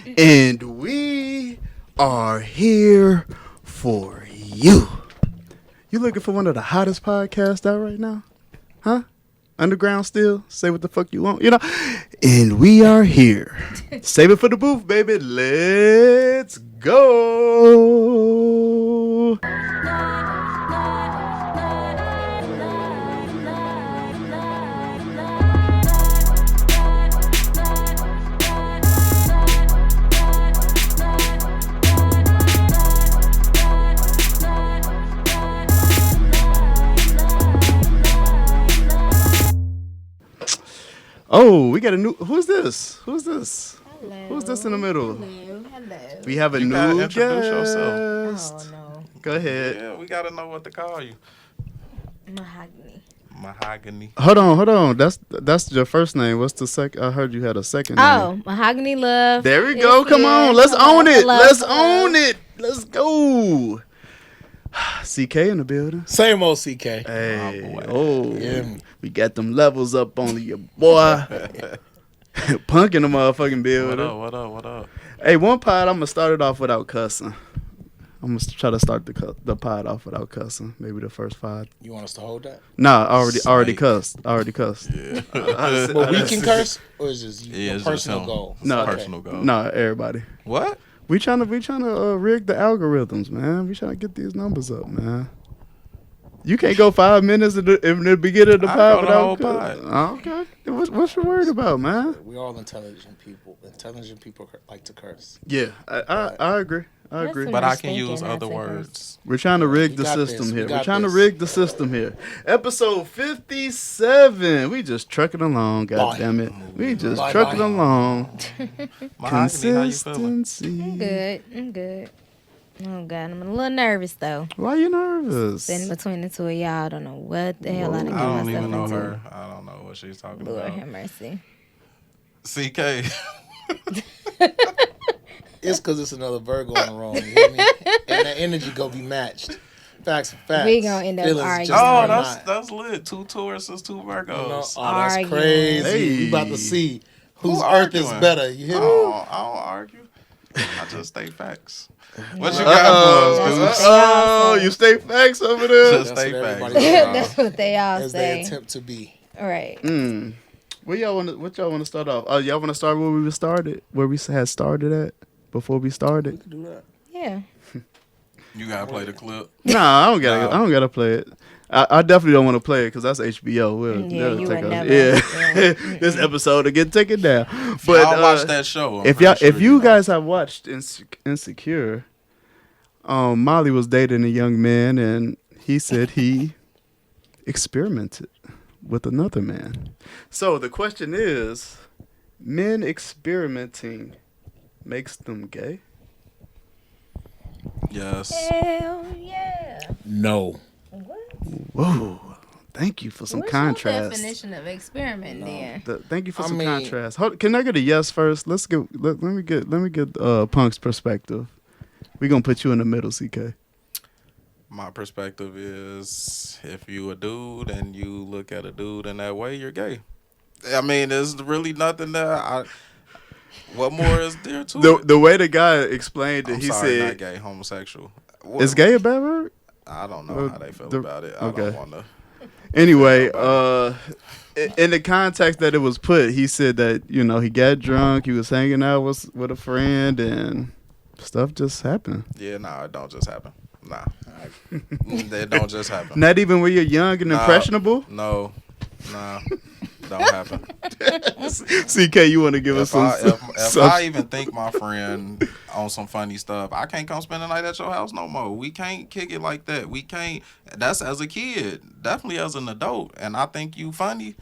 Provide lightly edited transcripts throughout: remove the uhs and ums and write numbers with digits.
And we are here for you. You looking for one of the hottest podcasts out right now? Huh? Underground still? Say what the fuck you want, And we are here. Save it for the booth, baby. Let's go. Oh, we got a new. Who's this? Hello. Who's this in the middle? Hello. We have a You new gotta guest. introduce yourself. Oh no. Go ahead. Yeah, we gotta know what to call you. Mahogany. Hold on. That's your first name. What's the second? I heard you had a second name. Oh, Mohogany Love. There we go. Come on. Let's own it. Let's go. CK in the building. Same old CK. Hey. Yeah. We got them levels up on you, boy. Punk in the motherfucking building. What up? Hey, one pod, I'm going to start it off without cussing. I'm going to try to start the pod off without cussing. Maybe the first 5. You want us to hold that? Nah, already cussed. Yeah. But we can curse, or is this Yeah, a it's personal just goal? No, personal goal. Nah, everybody. What? We trying to rig the algorithms, man. We trying to get these numbers up, man. You can't go 5 minutes in the beginning of the pod without pod. Oh, okay. What's you worried about, man? We're all intelligent people. Intelligent people like to curse. Yeah, I agree. But I can use other words. We're trying to rig the system here. We're trying to rig the system here. Episode 57. We just trucking along, God damn it. We just trucking along. Mahogany, how you feeling? Consistency. I'm good. Oh God, I'm a little nervous though. Why you nervous? Sitting between the two of y'all, I don't know what the hell I done I got don't even know myself her. I don't know what she's talking into. Lord about. have mercy. CK. It's because it's another Virgo in the room. You hear me? And that energy gonna be matched. Facts. We gonna end up Feelings arguing. just Oh, are that's lit. 2 Tauruses, 2 Virgos. You know, that's Arguing. crazy. Hey. We about to see whose Who earth is arguing? better. You hear me? I don't argue. I just state facts. What you got for us, Deuce? Oh, you stay facts over there? Just That's stay what facts. everybody says. That's what they all As they say. attempt to be. All right. What y'all want to start off? Oh, y'all want to start where we started? Where we had started at before we started? We can do that. Yeah. You gotta play the clip. Nah, I don't gotta play it. I definitely don't want to play it because that's HBO. Yeah, you would never. This episode will get taken down. But But y'all watch that show. I'm if pretty sure you know. guys have watched Insecure, Molly was dating a young man and he said he experimented with another man. So the question is, men experimenting makes them gay? Yes. Hell yeah. No. What? Whoa! Thank you for some What's contrast. your definition of experiment then? Thank you for I some mean- contrast. Can I get a yes first? Let me get Punk's perspective. We gonna put you in the middle, CK. My perspective is, if you a dude and you look at a dude in that way, you're gay. I mean, there's really nothing there. What more is there to it? The way the guy explained it, I'm he sorry, not said, gay, homosexual. "Is gay a bad word?" I don't know how they feel about it. I okay. don't want to. Anyway, in the context that it was put, he said that he got drunk, he was hanging out with a friend, and stuff just happened. Yeah, nah, it don't just happen. Nah, it don't just happen. Not even when you're young and impressionable. No, nah, don't happen. CK, you want to give us some? If I even think my friend on some funny stuff, I can't come spend the night at your house no more. We can't kick it like that. We can't. That's as a kid, definitely as an adult. And I think you funny,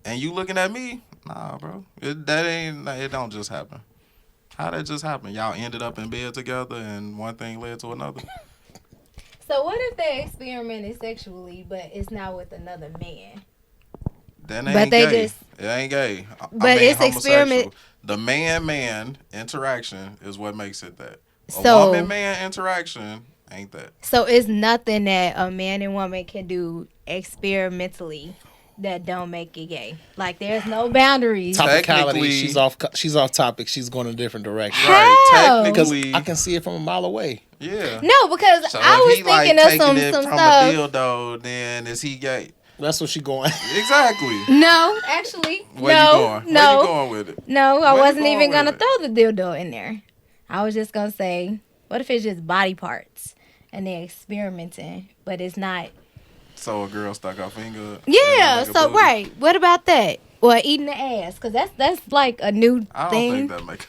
and you looking at me, nah, bro. It don't just happen. How that just happen? Y'all ended up in bed together, and one thing led to another. So what if they experimented sexually, but it's not with another man? Then it But ain't they gay. just- It ain't gay. But it's homosexual. experiment- The man interaction is what makes it that. So- Woman-man interaction ain't that. So it's nothing that a man and woman can do experimentally that don't make it gay. Like there's no boundaries. Topicality. Technically- She's off topic. She's going a different direction. Right. How? Technically, I can see it from a mile away. yeah. No, because So I if was he like thinking of taking it some from stuff. a dildo, then is he gay? That's what she going. Exactly. No, actually, Where no, you going? no, Where you going with it? no. I Where you wasn't going even with gonna it? throw the dildo in there. I was just gonna say, what if it's just body parts and they're experimenting, but it's not. So a girl stuck her finger. Yeah. in a So booty? right. What about that? Or eating the ass? Cause that's like a new I don't thing. think that make.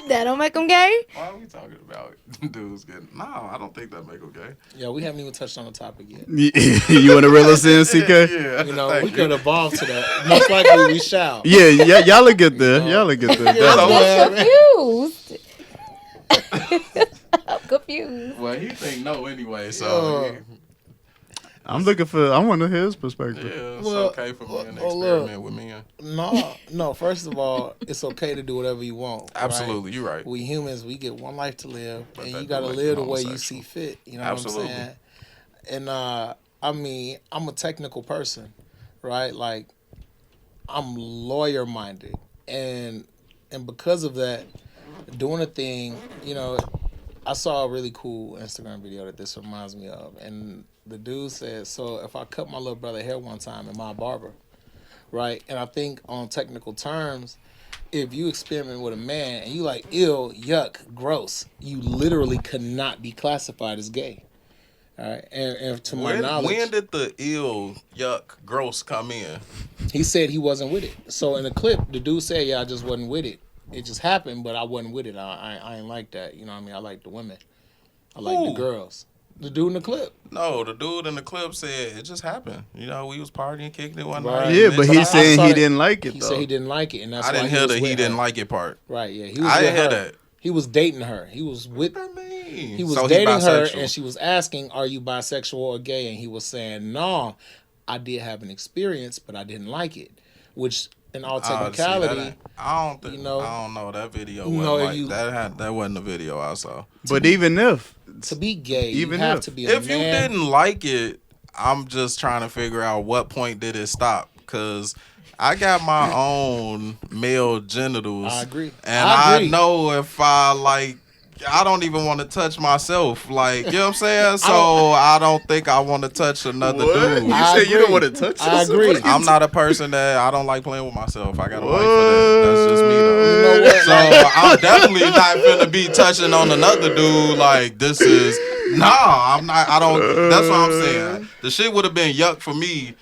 That don't make them gay. Why are we talking about dudes getting? No, I don't think that make them gay. Yeah, we haven't even touched on the topic yet. You want to reel us in, CK? Yeah. You know, thank we you. could evolve to that. Most likely we shall. Yeah, y'all will get there. Y'all will get there. Yeah, I'm so- confused. I'm confused. Well, he think no anyway, so Yeah. I'm looking for. I want to hear his yeah, perspective. it's Well, okay for men to well, look. experiment with men. No. First of all, it's okay to do whatever you want. right? Absolutely, you're right. We humans, we get one life to live, But and that you gotta don't make live you the way you homosexual. see fit. You know Absolutely. what I'm saying? And I mean, I'm a technical person, right? Like, I'm lawyer minded, and because of that, doing a thing, you know, I saw a really cool Instagram video that this reminds me of, and the dude said, so if I cut my little brother hair one time in my barber, right? And I think on technical terms, if you experiment with a man and you like, ew, yuck, gross, you literally could not be classified as gay. All right. And to my knowledge, When did the ill, yuck, gross come in? he said he wasn't with it. So in the clip, the dude said, yeah, I just wasn't with it. It just happened, but I wasn't with it. I ain't like that. You know what I mean? I like the women. I like the Who? girls. The dude in the clip. No, the dude in the clip said it just happened. You know, we was partying, kicking it one Right. night. Yeah, and but it he's just- saying saw he that- didn't like it He though. said he didn't like it, and that's I why didn't he hear was the with he didn't her. like it part. Right, yeah. He was I with didn't hear her. that. He was dating her. He was with. What that mean? He was So dating her, bisexual. and she was asking, "Are you bisexual or gay?" And he was saying, "No, I did have an experience, but I didn't like it." Which, in all See, that technicality, ain't- I don't think. you know- I don't know that video. You Wasn't know, like, you- that wasn't the video I saw. But even if, to be gay, Even you have if- to be a If you man. didn't like it, I'm just trying to figure out what point did it stop? Because I got my own male genitals. I agree. And I I agree. know if I like, I don't even want to touch myself. Like, you know what I'm saying? So I don't think I want to touch another dude. You I said you don't agree. want to touch I yourself? agree. What are you I'm not a person that I don't like playing with myself. I got a wife for What? that. That's just me though. You know what? So I'm definitely not finna be touching on another dude like this is. Nah, I'm not. I don't. That's what I'm saying. The shit would have been yuck for me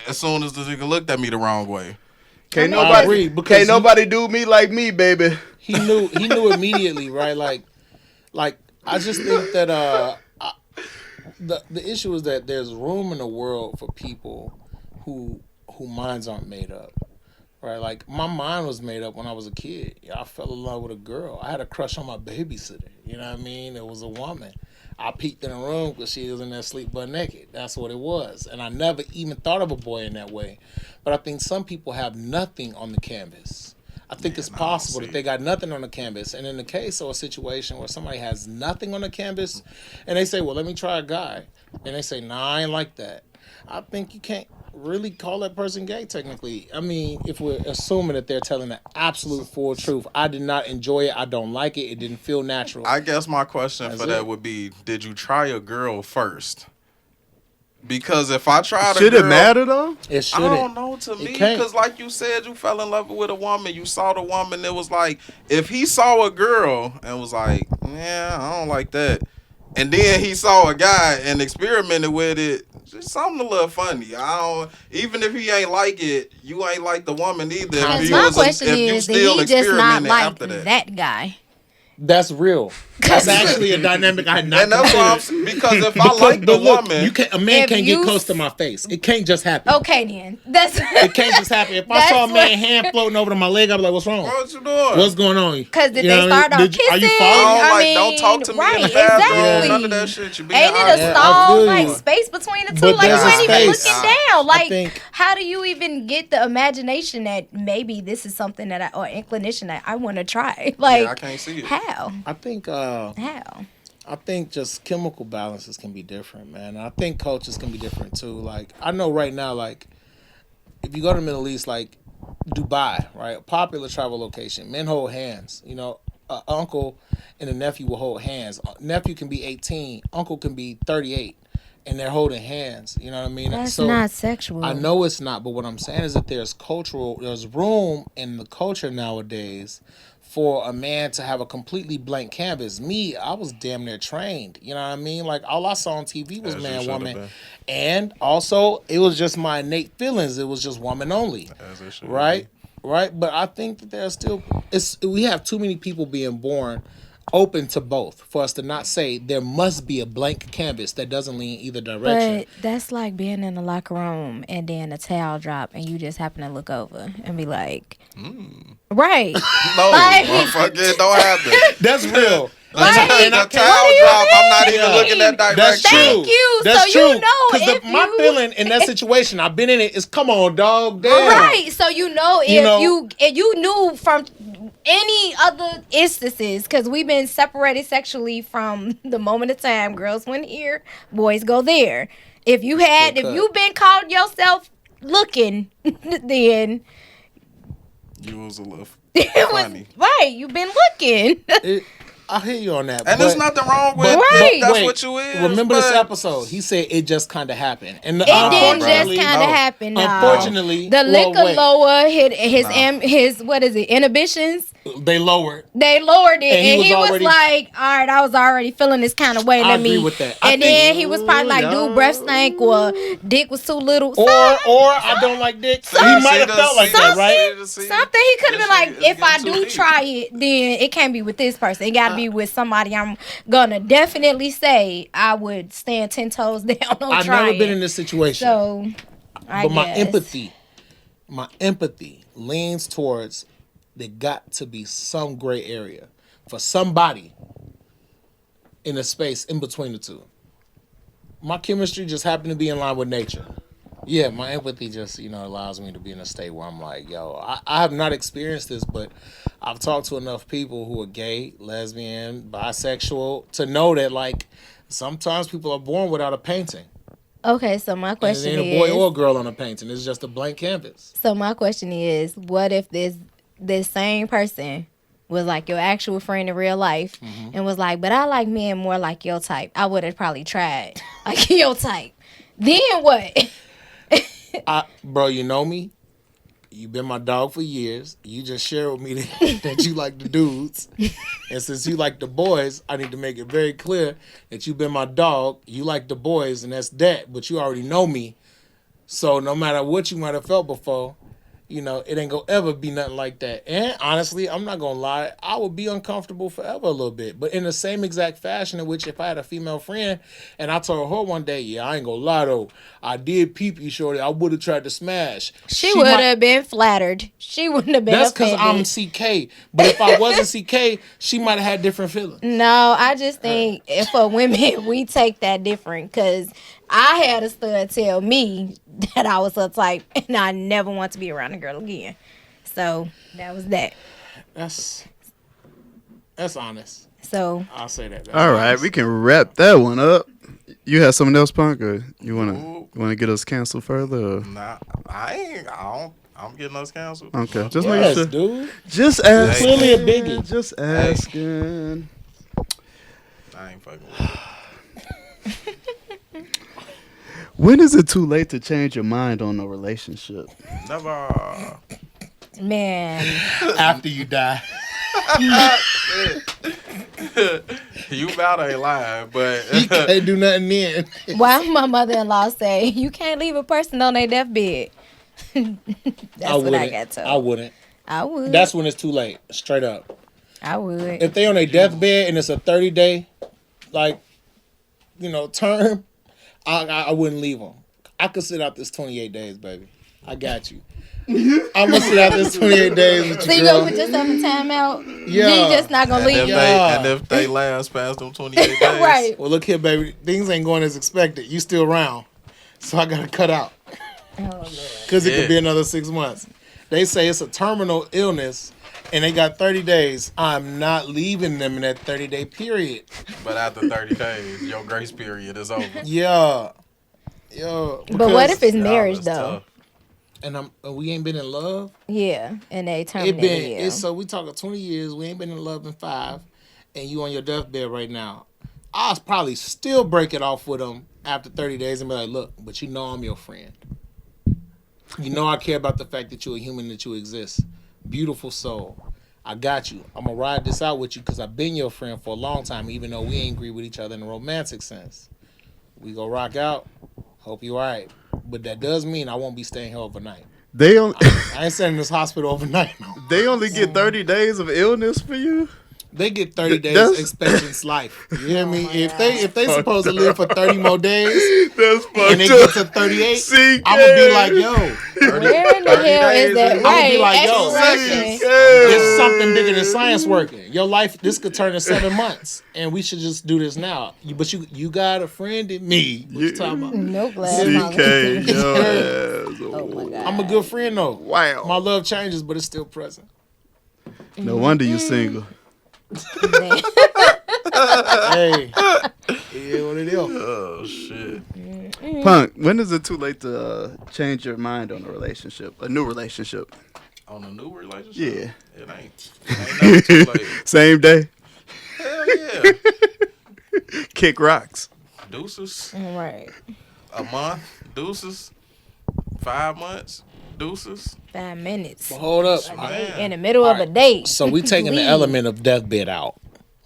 as soon as the nigga looked at me the wrong way. Can't I agree, nobody, because can't you- nobody do me like me, baby. He knew immediately, right? Like I just think that the issue is that there's room in the world for people who minds aren't made up, right? Like my mind was made up when I was a kid. Yeah, I fell in love with a girl. I had a crush on my babysitter. You know what I mean? It was a woman. I peeked in the room because she was in there sleep butt naked. That's what it was, and I never even thought of a boy in that way. But I think some people have nothing on the canvas. I think it's possible that they got nothing on the canvas. And in the case of a situation where somebody has nothing on the canvas and they say, well, let me try a guy. And they say, nah, I ain't like that. I think you can't really call that person gay technically. I mean, if we're assuming that they're telling the absolute full truth. I did not enjoy it. I don't like it. It didn't feel natural. I guess my question That's for that it. would be: did you try a girl first? Because if I tried Should a it girl, matter though? It I shouldn't. don't know. To me, can't. because like you said, you fell in love with a woman. You saw the woman. It was like if he saw a girl and was like, "Yeah, I don't like that," and then he saw a guy and experimented with it. Just something a little funny. I don't. Even if he ain't like it, you ain't like the woman either. If Because you my was question if you is, did still he just not experimented like after that guy? That's real. That's actually a dynamic I had not And that's why I'm considered. because if I like the But look, woman, a man If can't you get close to my face. It can't just happen. Okay, then. That's It can't just happen. If I That's saw a man what- hand floating over to my leg, I'd be like, what's wrong? what you doing? What's going on? because did You know they what I start mean? off Are you kissing? following? I don't I like. mean, Don't talk to me right, in the bathroom. exactly. None of that shit. You be Ain't it honest. a Yeah, I stall, feel like you. space between the two? But Like you there's ain't a even space. looking down. Like, think- how do you even get the imagination that maybe this is something or inclination that I want to try? Like, I can't see it. how? I think How? I think just chemical balances can be different, man. And I think cultures can be different too. Like I know right now, like if you go to the Middle East, like Dubai, right, a popular travel location, men hold hands. You know, uncle and a nephew will hold hands. Nephew can be 18, uncle can be 38, and they're holding hands. You know what I mean? That's not sexual. I know it's not, but what I'm saying is that there's room in the culture nowadays for a man to have a completely blank canvas. Me, I was damn near trained. You know what I mean? Like all I saw on TV was man, woman, and also it was just my innate feelings. It was just woman only, right? Right. But I think that there's still we have too many people being born open to both for us to not say there must be a blank canvas that doesn't lean either direction. But that's like being in the locker room and then a towel drop and you just happen to look over and be like, right. No, like, motherfucker, it don't happen. That's real. Like, The towel drop, I'm not even looking that direction. That's true. Thank you. That's so true. you know if my feeling in that situation, I've been in it, is come on, dog. Damn. Right. So you know if you knew from any other instances, because we've been separated sexually from the moment of time. Girls went here, boys go there. If you've been caught yourself looking, then you was a little it funny. was right. You've been looking. I hear you on that. And there's nothing wrong with Right. that's what you is. Remember this episode? He said it just kind of happened. And It didn't just kind of happen. No. Unfortunately, the liquor lowered his what is it, inhibitions. They lowered it, and he was already, like, "All right, I was already feeling this kind of way. I agree with that. And then he was probably like, "Dude, breath stank, or dick was too little, or I don't like dick." He might have felt like that, right? Something he could have been like, "If I do try it, then it can't be with this person. It got to be with somebody I'm gonna definitely say I would stand 10 toes down on I've trying." never been in this situation, so but my empathy leans towards there got to be some gray area for somebody in a space in between the two. My chemistry just happened to be in line with nature. Yeah, my empathy just, allows me to be in a state where I'm like, yo, I have not experienced this, but I've talked to enough people who are gay, lesbian, bisexual to know that, like, sometimes people are born without a painting. Okay, so my question is... It ain't a boy or a girl on a painting. It's just a blank canvas. So my question is, what if this same person was like your actual friend in real life and was like, but I like men more like your type. I would have probably tried like your type. Then what? Bro, you know me. You've been my dog for years. You just shared with me that you like the dudes. And since you like the boys, I need to make it very clear that you've been my dog. You like the boys, and that's that. But you already know me. So no matter what you might have felt before, it ain't gonna ever be nothing like that. And honestly, I'm not gonna lie, I would be uncomfortable forever a little bit. But in the same exact fashion in which if I had a female friend and I told her one day, yeah, I ain't gonna lie though, I did peep you, shorty, I would have tried to smash. She would have been flattered. She wouldn't have been That's because offended. I'm CK. But if I wasn't CK, she might have had different feelings. No, I just think for women, we take that different because I had a stud tell me that I was her type and I never want to be around a girl again. So that was that. That's honest. So I'll say that. All right, we can wrap that one up. You have something else, Punk, or you wanna get us canceled further? Or? Nah, I'm getting us canceled. Okay, just making sure. Dude. Just asking. Clearly a biggie. Just asking. I ain't fucking with it. When is it too late to change your mind on a relationship? Never. man, After you die. You about ain't lying, but You can't do nothing then. why my mother-in-law say you can't leave a person on their deathbed? That's what I got told. I wouldn't. I would. That's when it's too late. Straight up. I would. If they on their deathbed and it's a 30-day, term, I wouldn't leave them. I could sit out this 28 days, baby. I got you. I'm gonna sit out this 28 days with you, So you girl. gonna put yourself in timeout? Yeah. You just not gonna leave. and if they last past them 28 days, Right. Well, look here, baby. Things ain't going as expected. You still around, so I gotta cut out Oh, Lord. because it could be another 6 months. They say it's a terminal illness, and they got 30 days, I'm not leaving them in that 30-day period. But after 30 days, your grace period is over. Yeah. But what if it's Y'all marriage is though? tough. And we ain't been in love. Yeah, and they terminated you. So we talking 20 years. We ain't been in love in 5, and you on your deathbed right now. I'll probably still break it off with them after 30 days and be like, look, but you know I'm your friend. You know I care about the fact that you're a human, that you exist. Beautiful soul. I got you. I'm going to ride this out with you because I've been your friend for a long time, even though we ain't agree with each other in a romantic sense. We go rock out. Hope you all right. But that does mean I won't be staying here overnight. They only I ain't staying in this hospital overnight. No. they only get 30 days of illness for you. They get 30 days That's- expectancy life. You hear me? my If they supposed to live for 30 more days That's fucked and they up. get to 38, CK. I'm gonna be like, yo, Where in the hell is that? I'ma Right, be like, yo, expression. there's something bigger than science working. Your life, this could turn in 7 months, and we should just do this now. But you got a friend in me. What you talking about? No glass. CK, yo ass. Oh my god. I'm a good friend though. Wow. My love changes, but it's still present. No wonder you single. Hey, yeah, what it is? Oh, shit. Punk, when is it too late to change your mind on a relationship? A new relationship? On a new relationship? Yeah. It ain't never too late. Same day? Hell yeah. Kick rocks. Deuces. Right. A month. Deuces. 5 months. Deuces. 5 minutes. But hold up. Man. In the middle of a date. So we taking the Leave. element of deathbed out,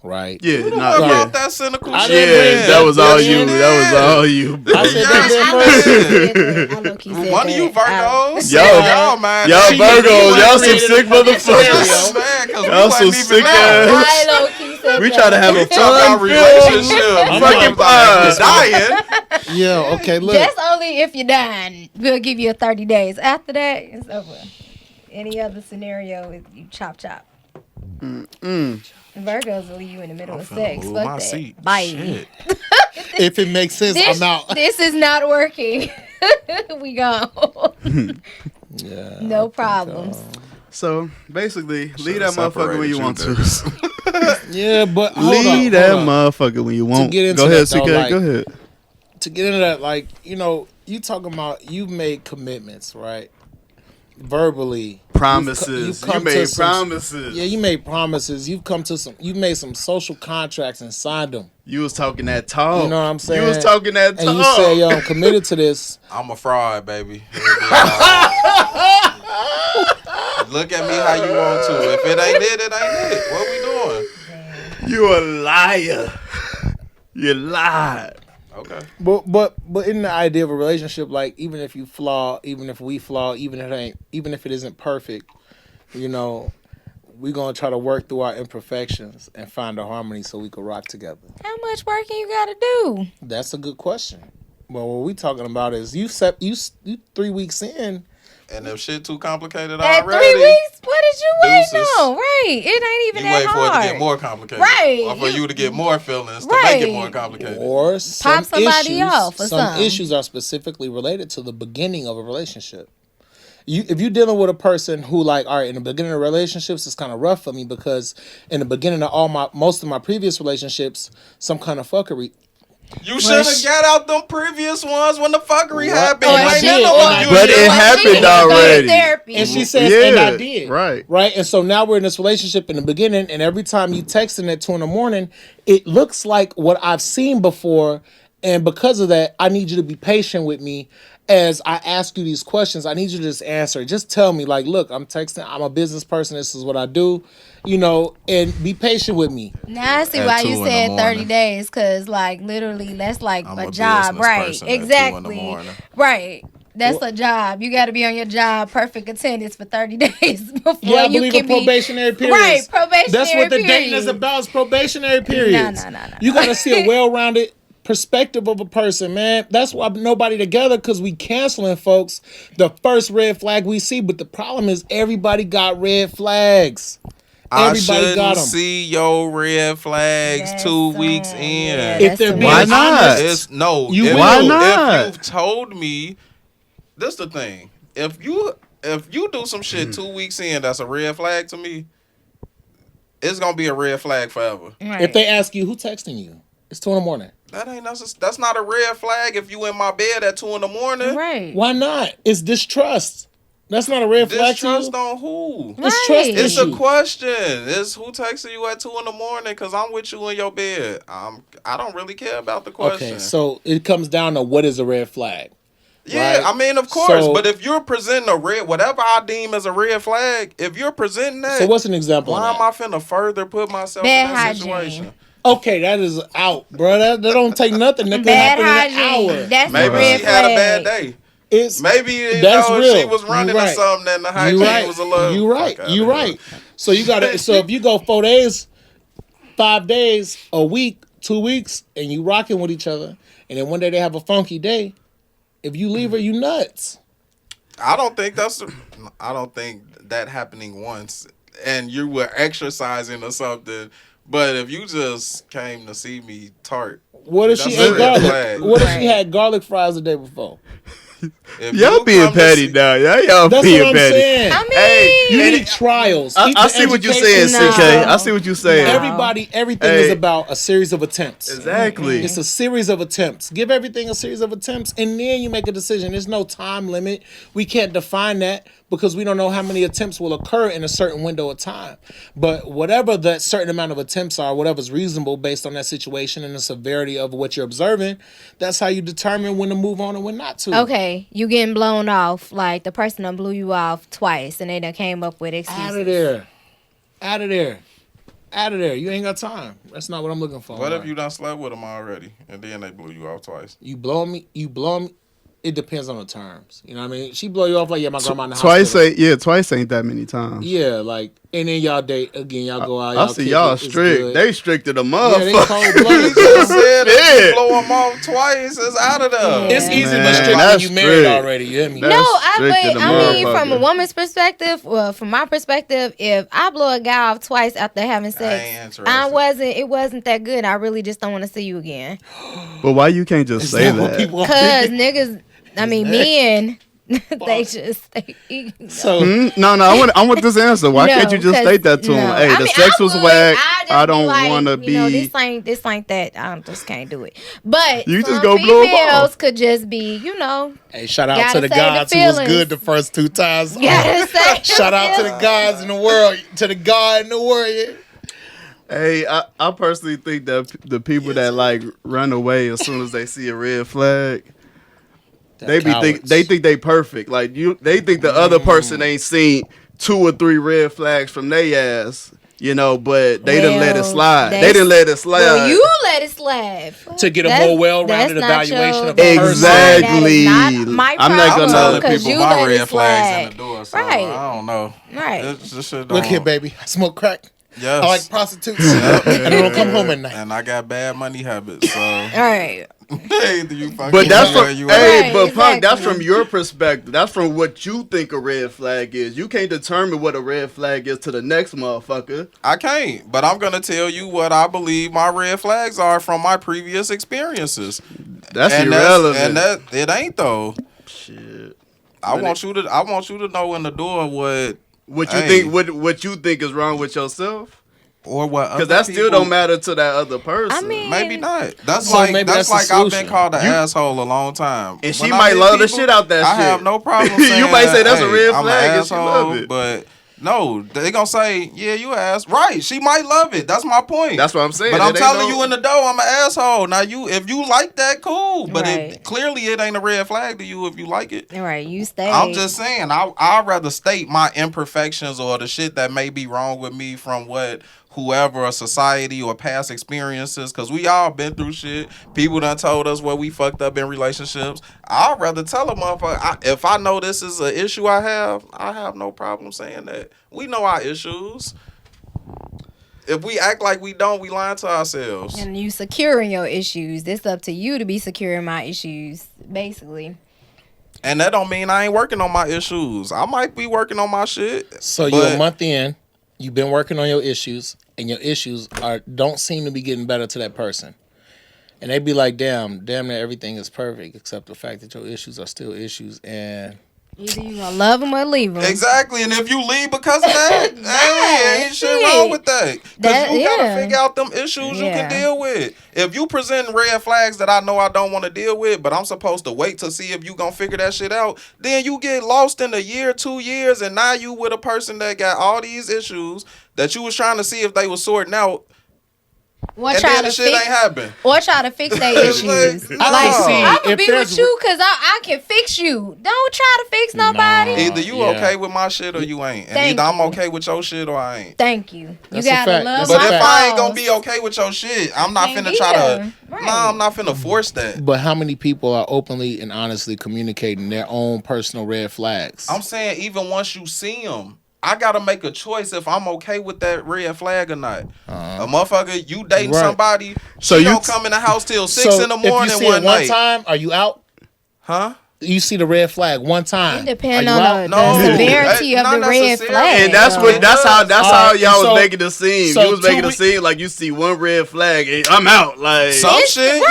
right? Yeah, What nah, about yeah. that cynical I shit? didn't bring Yeah, that was all Yes, you. did. That was all you. Bro. I said Yes, that you I low-key said One of you that. Virgos. Yo. Y'all, man. Y'all She- Virgos, y'all some created sick a perfect motherfuckers. scenario. Man, 'cause we Y'all some wasn't even sick there. ass. I low-key said We that. try to have a Talk about fun relationship. fucking pod. Dying. Yeah, okay, look. That's only if you're dying. We'll give you a 30 days. After that, it's over. Any other scenario, you chop. Virgos will leave you in the middle of sex. Move Fuck my that. seat. Bye. Shit. If it makes sense, I'm out. This is not working. We gone. Yeah. No problems. So basically, leave Should've that motherfucker when separated you you, want Deuce. to. Yeah, but hold Leave up, that hold up. motherfucker when you want. get into Go ahead, that, though, CK. like- Go ahead. To get into that, like, you know, you talking about you've made commitments, right? Verbally. Promises. you've You come to made some- promises. Yeah, you made promises. You've made some social contracts and signed them. You was talking that talk. You know what I'm saying? You was talking that talk. And you say, yo, I'm committed to this. I'm a fraud, baby. Look at me how you want to. If it ain't it, it ain't it. What we doing? You a liar. You lied. Okay. But in the idea of a relationship, like even if you flaw, even if we flaw, even if it isn't perfect, you know, we're gonna try to work through our imperfections and find a harmony so we can rock together. How much working you gotta do? That's a good question. Well, what we talking about is you 3 weeks in. And if shit too complicated At already, 3 weeks? What is you waiting Deuces. on? Right. It ain't even you that wait for hard. it to get more complicated. Right. Or for you to get more feelings to Right. make it more complicated. Or some somebody issues, off or some something. issues are specifically related to the beginning of a relationship. If you're dealing with a person who, like, all right, in the beginning of relationships, it's kind of rough for me because in the beginning of most of my previous relationships, some kind of fuckery. You should have got out them previous ones when the fuckery happened. And You I ain't did, never and want I you did. But to it get happened She was going to already. therapy. And she says, and I Yeah, did. right. Right. And so now we're in this relationship in the beginning, and every time you texting at 2 a.m, it looks like what I've seen before. And because of that, I need you to be patient with me as I ask you these questions. I need you to just answer. Just tell me, like, look, I'm texting, I'm a business person, this is what I do, you know, and be patient with me. Now I see At why 2 you in the said 30 morning. days, because, like, literally, that's like I'm a a job, business right? person at 2 in the Exactly. morning. Right. That's a job. You got to be on your job, perfect attendance for 30 days before Yeah, I you believe can in probationary periods. Right, probationary That's what the dating period. is about, is probationary periods. No. You got to see a well-rounded perspective of a person, man. That's why nobody together, because we canceling folks the first red flag we see. But the problem is everybody got red flags. I Everybody got shouldn't 'em. see your red flags That's 2 weeks yeah, in. that's If they're the being Why worst. not? honest, It's no. You if, will. Why not? If you've told me, this the thing. If you do some shit 2 weeks in, that's a red flag to me. it's gonna be a red flag forever. Right. If they ask you who texting you, it's 2 a.m. That ain't that's not a red flag if you in my bed at 2 a.m. Right. Why not? It's distrust. That's not a red flag to you. Distrust on who? It's trust It's issue. a question. It's who texting you at 2 a.m. because I'm with you in your bed. I don't really care about the question. Okay, so it comes down to what is a red flag. Yeah, right? I mean, of course. So- but if you're presenting a red, whatever I deem as a red flag, if you're presenting that, So what's an example why of am that? I finna further put myself Bad in that hygiene. situation? Okay, that is out, bro. That don't take nothing. That can Bad happen in an hygiene. hour. That's Maybe a red she had a bad flag. day. It's Maybe you that's know real. she was running You or right. something, and the hygiene You right. was a little. You right. Fuck outta You here. right. So you gotta. So if you go 4 days, 5 days, a week, 2 weeks, and you rocking with each other, and then one day they have a funky day, if you leave her, you nuts. I don't think that happening once, and you were exercising or something. But if you just came to see me tart, What if she that's a ate red garlic? flag. What if she Right. had garlic fries the day before? If Y'all you being come to petty see- now. Y'all That's being what I'm petty. saying. I mean, Hey, You and need trials. I Even see what you're education saying, CK. No. I see what you're saying. No. Everything Hey. is about a series of attempts. Exactly. It's a series of attempts. Give everything a series of attempts, and then you make a decision. There's no time limit. We can't define that because we don't know how many attempts will occur in a certain window of time. But whatever that certain amount of attempts are, whatever's reasonable based on that situation and the severity of what you're observing, that's how you determine when to move on and when not to. okay, you getting blown off. Like the person done blew you off twice, and they done came up with excuses. Out of there. Out of there. Out of there. You ain't got time. That's not what I'm looking for. What if man. you done slept with them already, and then they blew you off twice? You blow me. It depends on the terms. You know what I mean? She blow you off like, yeah, my grandma in the Twice hospital. twice ain't that many times. Yeah, like, and then y'all date again. Y'all go out. I see kick y'all it, it's strict. good. They strict to the Yeah, they motherfucker. cold blooded. You just said if Yeah. you blow them off twice, it's out of there. Yeah. It's easy to be Man, strict when that's you married strict. already. You hear me? That's No, strict to the I mean, from a motherfucker. woman's perspective, well, from my perspective, if I blow a guy off twice after having ain't sex, interested. it wasn't that good. I really just don't want to see you again. But why you can't just Is say what that? people are Cause thinking? niggas, I mean, men, they So No, I want this answer. Why No, can't you just 'cause- state that to him? no. Hey, I the mean, sex I was would. whack. just I don't be like, want to you know, be. this ain't that. I just can't do it. But You just some go blow 'em females off. could just be, you know, hey, shout out Gotta to the save the gods who was feelings. good the first 2 times. gotta say. Shout out to the gods in the world, to the God in the warrior. Hey, I personally think that the people that like run away as soon as they see a red flag, they think they perfect. Like they think the other person ain't seen 2 or 3 red flags from their ass. You know, but they didn't let it Well, slide. They that's- didn't let it slide. Well, you let it slide To get a That's- more well-rounded that's not evaluation your- of a person. Exactly. That is not my I'm not problem, gonna- I'm telling 'cause people you my let it red flags in slide. the door, so Right. I don't know. Right. This shit don't, Look here, baby. I smoke crack. Yes. I like prostitutes. And I don't come home at night. And I got bad money habits, so All right. either you fucking But that's where from you hey, Right, but Punk, that's exactly. from your perspective. That's from what you think a red flag is. You can't determine what a red flag is to the next motherfucker. I can't, but I'm gonna tell you what I believe my red flags are from my previous experiences. That's and irrelevant. That it ain't though. Shit. I want you to know in the door What you Hey. think? What you think is wrong with yourself? or what Because that still don't matter to that other person. I mean, Maybe not. That's So maybe that's that's the like I've been solution. called an asshole a long time. And she When I might meet love the people, shit out that I shit. have no problem You saying might say that's a hey, red I'm flag an and she love asshole, it. but no, they gonna say, yeah, you ass. Right, she might love it. That's my point. That's what I'm saying. But I'm It ain't telling no- you in the door, I'm an asshole. Now if you like that, cool. But Right. clearly it ain't a red flag to you if you like it. all right, you stay. I'm just saying, I'd rather state my imperfections or the shit that may be wrong with me from what whoever or society or past experiences, because we all been through shit. People done told us where we fucked up in relationships. I'd rather tell a motherfucker, if I know this is an issue I have no problem saying that. We know our issues. If we act like we don't, we lying to ourselves. And you securing your issues. It's up to you to be securing my issues, basically. And that don't mean I ain't working on my issues. I might be working on my shit. So but you're a month in, you've been working on your issues, and your issues don't seem to be getting better to that person. And they be like, damn near everything is perfect except the fact that your issues are still issues. And Either you gonna love him or leave him. Exactly, and if you leave because of that, hey, ain't shit wrong with that. Because you gotta figure out them issues you can deal with. If you present red flags that I know I don't want to deal with, but I'm supposed to wait to see if you gonna figure that shit out, then you get lost in a year, 2 years, and now you with a person that got all these issues that you was trying to see if they was sorting out. Or and try then to the shit ain't happen. Or try to fix their issues. I'm gonna be with you because I can fix you. Don't try to fix nobody. Either you okay with my shit or you ain't. And either I'm okay with your shit or I ain't. Thank you. That's you gotta love my But if I ain't flaws. gonna be okay with your shit, I'm not finna try to. Right. Nah, I'm not finna force that. But how many people are openly and honestly communicating their own personal red flags? I'm saying even once you see them, I gotta make a choice if I'm okay with that red flag or not. A motherfucker, you dating somebody, so you don't come in the house till 6 in the morning if you see it one time, are you out? Huh? You see the red flag one time. It depends on the severity of the red flag. And that's how y'all was making the scene. You was making the scene like you see one red flag, and I'm out. Like some shit,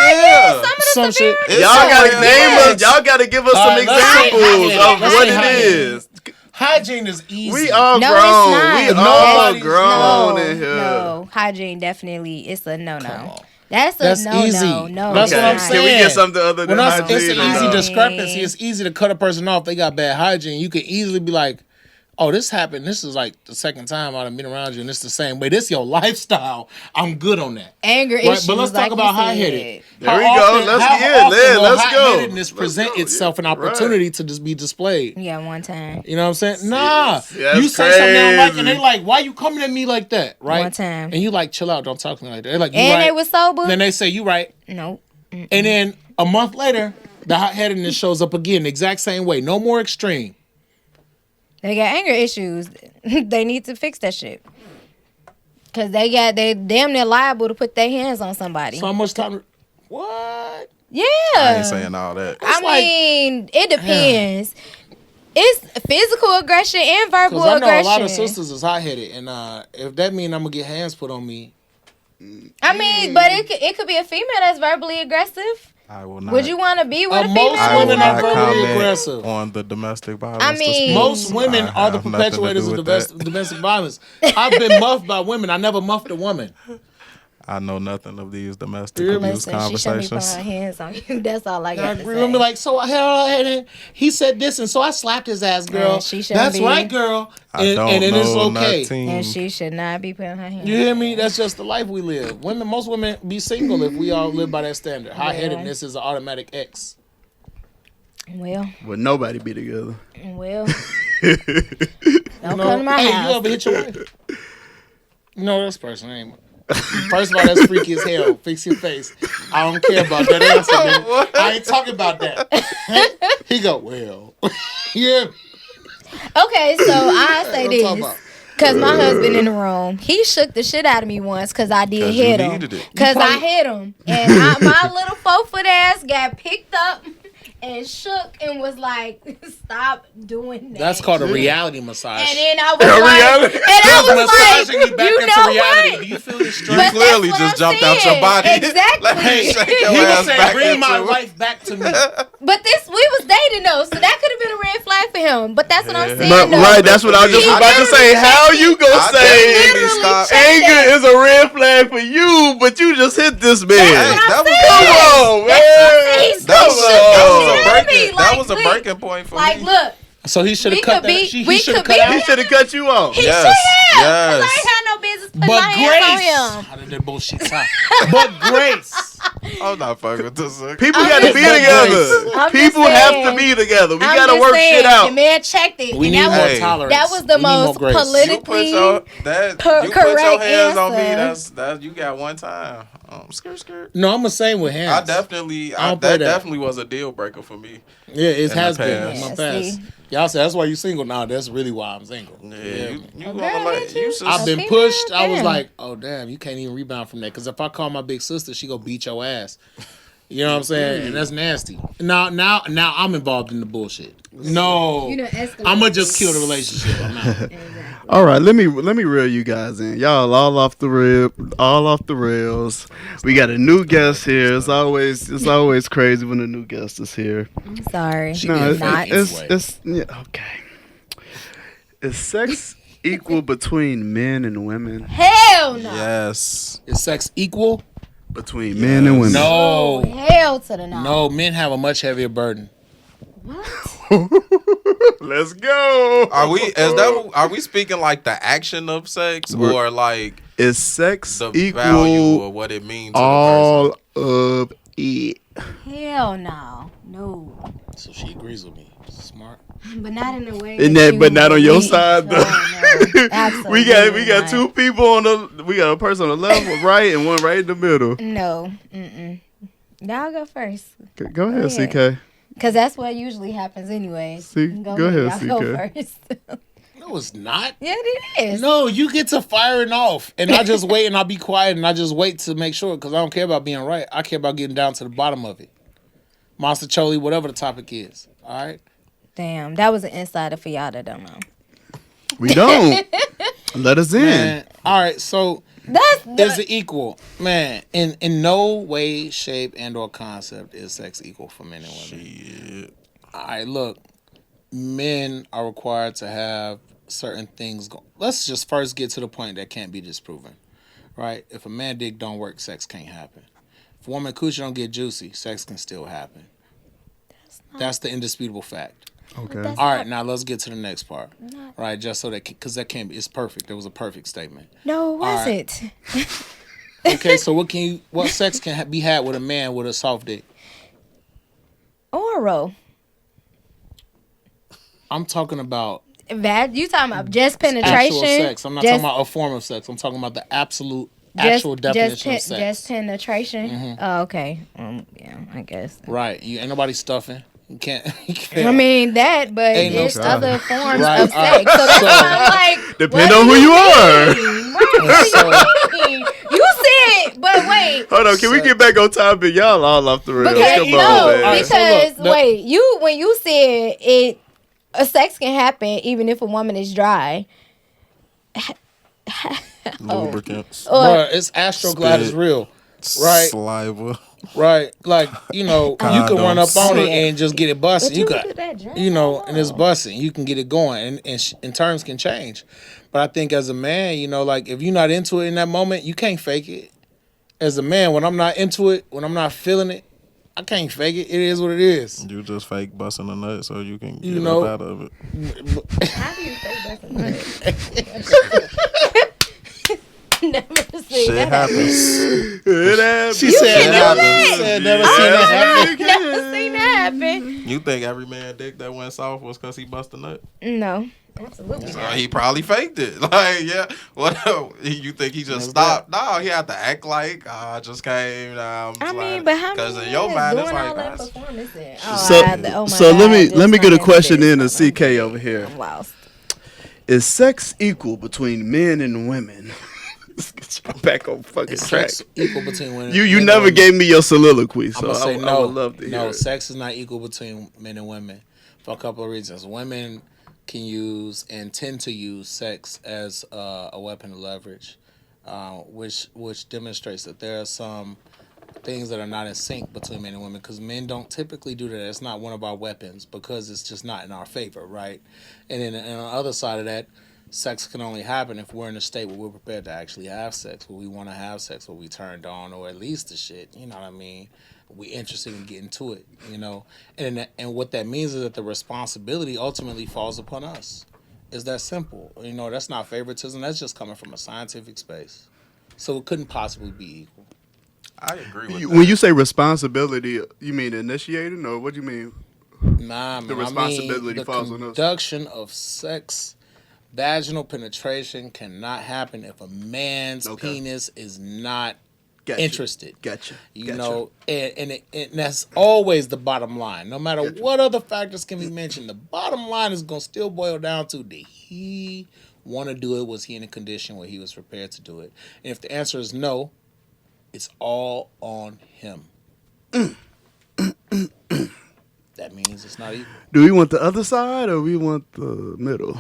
some shit. Y'all gotta name us. Y'all gotta give us some examples of what it is. Hygiene is easy. We all grown. We all grown in here. No, hygiene definitely. It's a no. That's no. Easy. No, that's what I'm saying. Can we get something other than hygiene? It's an easy discrepancy. It's easy to cut a person off. They got bad hygiene. You can easily be like, oh, this happened. This is like the second time I've been around you, and it's the same way. This your lifestyle. I'm good on that. Anger issues. But let's talk about high-headed. There we go. Let's go. High-headedness present itself an opportunity to just be displayed. Yeah, one time. You know what I'm saying? Nah. You say something they don't like, and they like, why you coming at me like that? Right? One time. And you like, chill out. Don't talk to me like that. They're like, you and right. they was sober. Then they say, you right. Nope. And then a month later, the hot-headedness shows up again, the exact same way. No more extreme. They got anger issues. They need to fix that shit. Cause they damn near liable to put their hands on somebody. So much time. What? Yeah. I ain't saying all that. I mean, it depends. It's physical aggression and verbal aggression. I know a lot of sisters is hot-headed, and if that means I'm gonna get hands put on me. I mean, but it could be a female that's verbally aggressive. I will not. Would you want to be with a female? Most women are verbally aggressive. On the domestic violence. I mean, most women are the perpetuators of domestic violence. I've been muffed by women. I never muffed a woman. I know nothing of these domestic abuse conversations. She shouldn't be putting her hands on you. That's all I got to say. Remember, like, so he said this, and so I slapped his ass, girl. That's right, girl. And it is okay. And she should not be putting her hands. You hear me? That's just the life we live. Most women be single if we all live by that standard. High-headedness is an automatic X. Well, would nobody be together? Well, don't come to my house. You ever hit your wife? No, this person ain't. First of all, that's freaky as hell. Fix your face. I don't care about that answer, man. I ain't talking about that. He go, well. Yeah. Okay, so I say this. Because my husband in the room, he shook the shit out of me once because I did hit him. Because I hit him. And my little 4-foot ass got picked up and shook and was like, stop doing that. That's called a reality massage. And then I was like, you back into reality. Do you feel the strength? You clearly just jumped out your body. Exactly. Let me shake your he ass was saying, back bring into my it. wife back to me. But we was dating though, so that could have been a red flag for him. But that's what I'm saying. But, right, that's what I was just about to say. How you gonna say anger is a red flag for you, but you just hit this man? Come on, man. That was a breaking point for me. Like, look. So he should have cut that. He should have cut you off. He should have. Because I ain't had no business putting my hands on him. How did that bullshit stop? But Grace. I'm not fucking with this. People got to be together. People have to be together. We got to work shit out. The man checked it. We need more tolerance. That was the most politically correct hands on me. answer. That's you got one time. Skirt. No, I'm the same with hands. That definitely was a deal breaker for me. Yeah, it has been in my Yeah, past. see? Y'all say that's why you single now. That's really why I'm single. Yeah, I've been pushed. I was like, oh damn, you can't even rebound from that. Because if I call my big sister, she gonna beat your ass. You know what I'm saying? And that's nasty. Now I'm involved in the bullshit. No, I'm gonna just kill the relationship. I'm out. All right, let me reel you guys in. Y'all all off the rails. We got a new guest here. It's always crazy when a new guest is here. I'm sorry. She No, being fake anyway. it's yeah, okay. Is sex equal between men and women? Hell no. Yes. Is sex equal? Between men and women. Oh, No. hell to the no. No, men have a much heavier burden. Let's go. Are we speaking like the action of sex or like is sex the equal value of what it means to all the person? of it? Hell no. No. So she agrees with me. Smart. But not in a way. But not on your side though. No, absolutely we got two people we got a person on the left, right, and one right in the middle. No. Y'all go first. Go ahead, CK. Because that's what usually happens anyway. Go ahead, CK. Go first. No, it's not. Yeah, it is. No, you get to firing off, and I just wait and I'll be quiet and I just wait to make sure because I don't care about being right. I care about getting down to the bottom of it. Monster Choli, whatever the topic is. All right. Damn, that was an insider for y'all that don't know. We don't. Let us in. Man, all right, so That's is it equal? Man, in no way, shape, and or concept is sex equal for men and women. Shit. All right, look, men are required to have certain things. Let's just first get to the point that can't be disproven, right? If a man dick don't work, sex can't happen. If a woman coochie don't get juicy, sex can still happen. That's the indisputable fact. Okay. All right, now let's get to the next part. Right, just so that, because that can't be, it's perfect. There was a perfect statement. No, was right. it? Okay, so what sex can be had with a man with a soft dick? Oral. I'm talking about You talking about just penetration? actual sex. I'm not talking about a form of sex. I'm talking about the actual definition of sex. Just penetration? Mm-hmm. Oh, okay. Yeah, I guess. Right. Ain't nobody stuffing. You can't. I mean that, but Ain't no there's stuff. other forms Right, of all right. sex. So that's why I'm like, Depend on who you are. You said, but wait. Hold on, can we get back on topic? Y'all all off the rails. Because, Come on, no, man. Alright, because so look, when you said sex can happen even if a woman is dry. Lubricants. Bruh, it's Astroglide is real. Right. Saliva. Right. Like, you can run up on it and just get it busting. You got, and it's busting. You can get it going and terms can change. But I think as a man, like if you're not into it in that moment, you can't fake it. As a man, when I'm not into it, when I'm not feeling it, I can't fake it. It is what it is. You just fake busting a nut so you can get know- up out of it. How do you fake that? Never seen Shit that. happens. It happens. She said can do never. that. She said never seen that happen. Never seen that happen. You think every man dick that went soft was because he busted a nut? No, absolutely not. He probably faked it. Like, yeah. What? You think he just stopped? No, he had to act like I just came. I mean, but how many Because men in your is mind, doing it's all like that that's- performance then? So let me get a question in to CK over here. I'm lost. Is sex equal between men and women? Let's get back on fucking Is track. sex equal between women? You men and never women? gave me your soliloquy, so I'm gonna say I no. would love to hear No, it. sex is not equal between men and women for a couple of reasons. Women can use and tend to use sex as a weapon of leverage, which demonstrates that there are some things that are not in sync between men and women because men don't typically do that. It's not one of our weapons because it's just not in our favor, right? And then on the other side of that, sex can only happen if we're in a state where we're prepared to actually have sex, where we want to have sex, where we turned on, or at least the shit, you know what I mean? We interested in getting to it, And what that means is that the responsibility ultimately falls upon us. It's that simple. That's not favoritism. That's just coming from a scientific space. So it couldn't possibly be equal. I agree with that. When you say responsibility, you mean initiating, or what do you mean? Nah, man. The responsibility falls on us. The conduction of sex, vaginal penetration cannot happen if a man's penis is not interested. Gotcha. And that's always the bottom line. No matter what other factors can be mentioned, the bottom line is going to still boil down to did he want to do it? Was he in a condition where he was prepared to do it? And if the answer is no, it's all on him. That means it's not equal. Do we want the other side or we want the middle?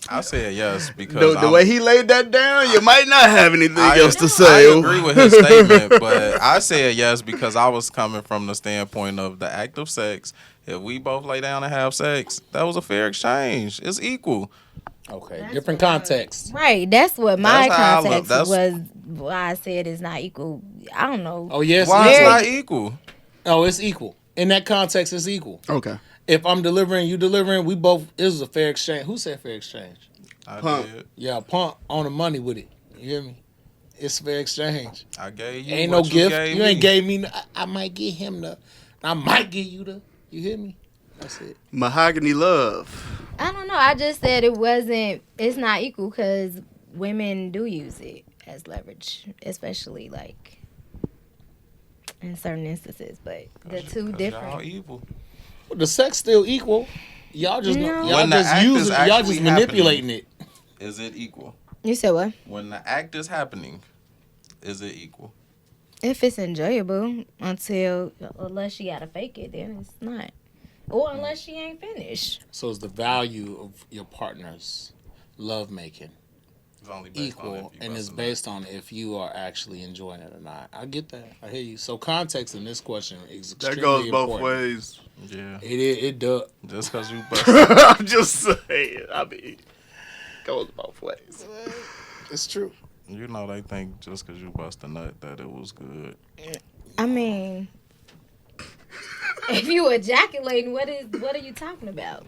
I said yes because The way he laid that down, you might not have anything else to I say. agree with his statement, but I said yes because I was coming from the standpoint of the act of sex. If we both lay down and have sex, that was a fair exchange. It's equal. Okay, different context. Right. That's what my That's how I look. context was. Why I said it's not equal. I don't know. Oh yes, Why very- it's not equal? Oh, it's equal. In that context, it's equal. Okay. If I'm delivering, you delivering, we both, it was a fair exchange. Who said fair exchange? I Pump. did. Yeah, Pump on the money with it. You hear me? It's fair exchange. I gave you. Ain't what no gift. Gave You ain't me. gave me. I might get him the. I might get you the. You hear me? That's it. Mahogany Love. I don't know. I just said it wasn't. It's not equal because women do use it as leverage, especially like in certain instances. But the two Y'all different. evil. The sex still equal. Y'all just No. y'all When the just act using is y'all actually just manipulating it. Is it equal? You said what? When the act is happening, is it equal? If it's enjoyable unless she gotta fake it, then it's not. Or unless she ain't finished. So it's the value of your partner's love making It's only based on equal, if you and it's busting based on if you are actually enjoying it or not. I get that. I hear you. So context in this question is extremely That goes both important. ways. it. Yeah. It does. Just because you busted. I'm just saying. I mean, it goes both ways. It's true. You know they think just because you bust a nut that it was good. I mean, if you ejaculating, what are you talking about?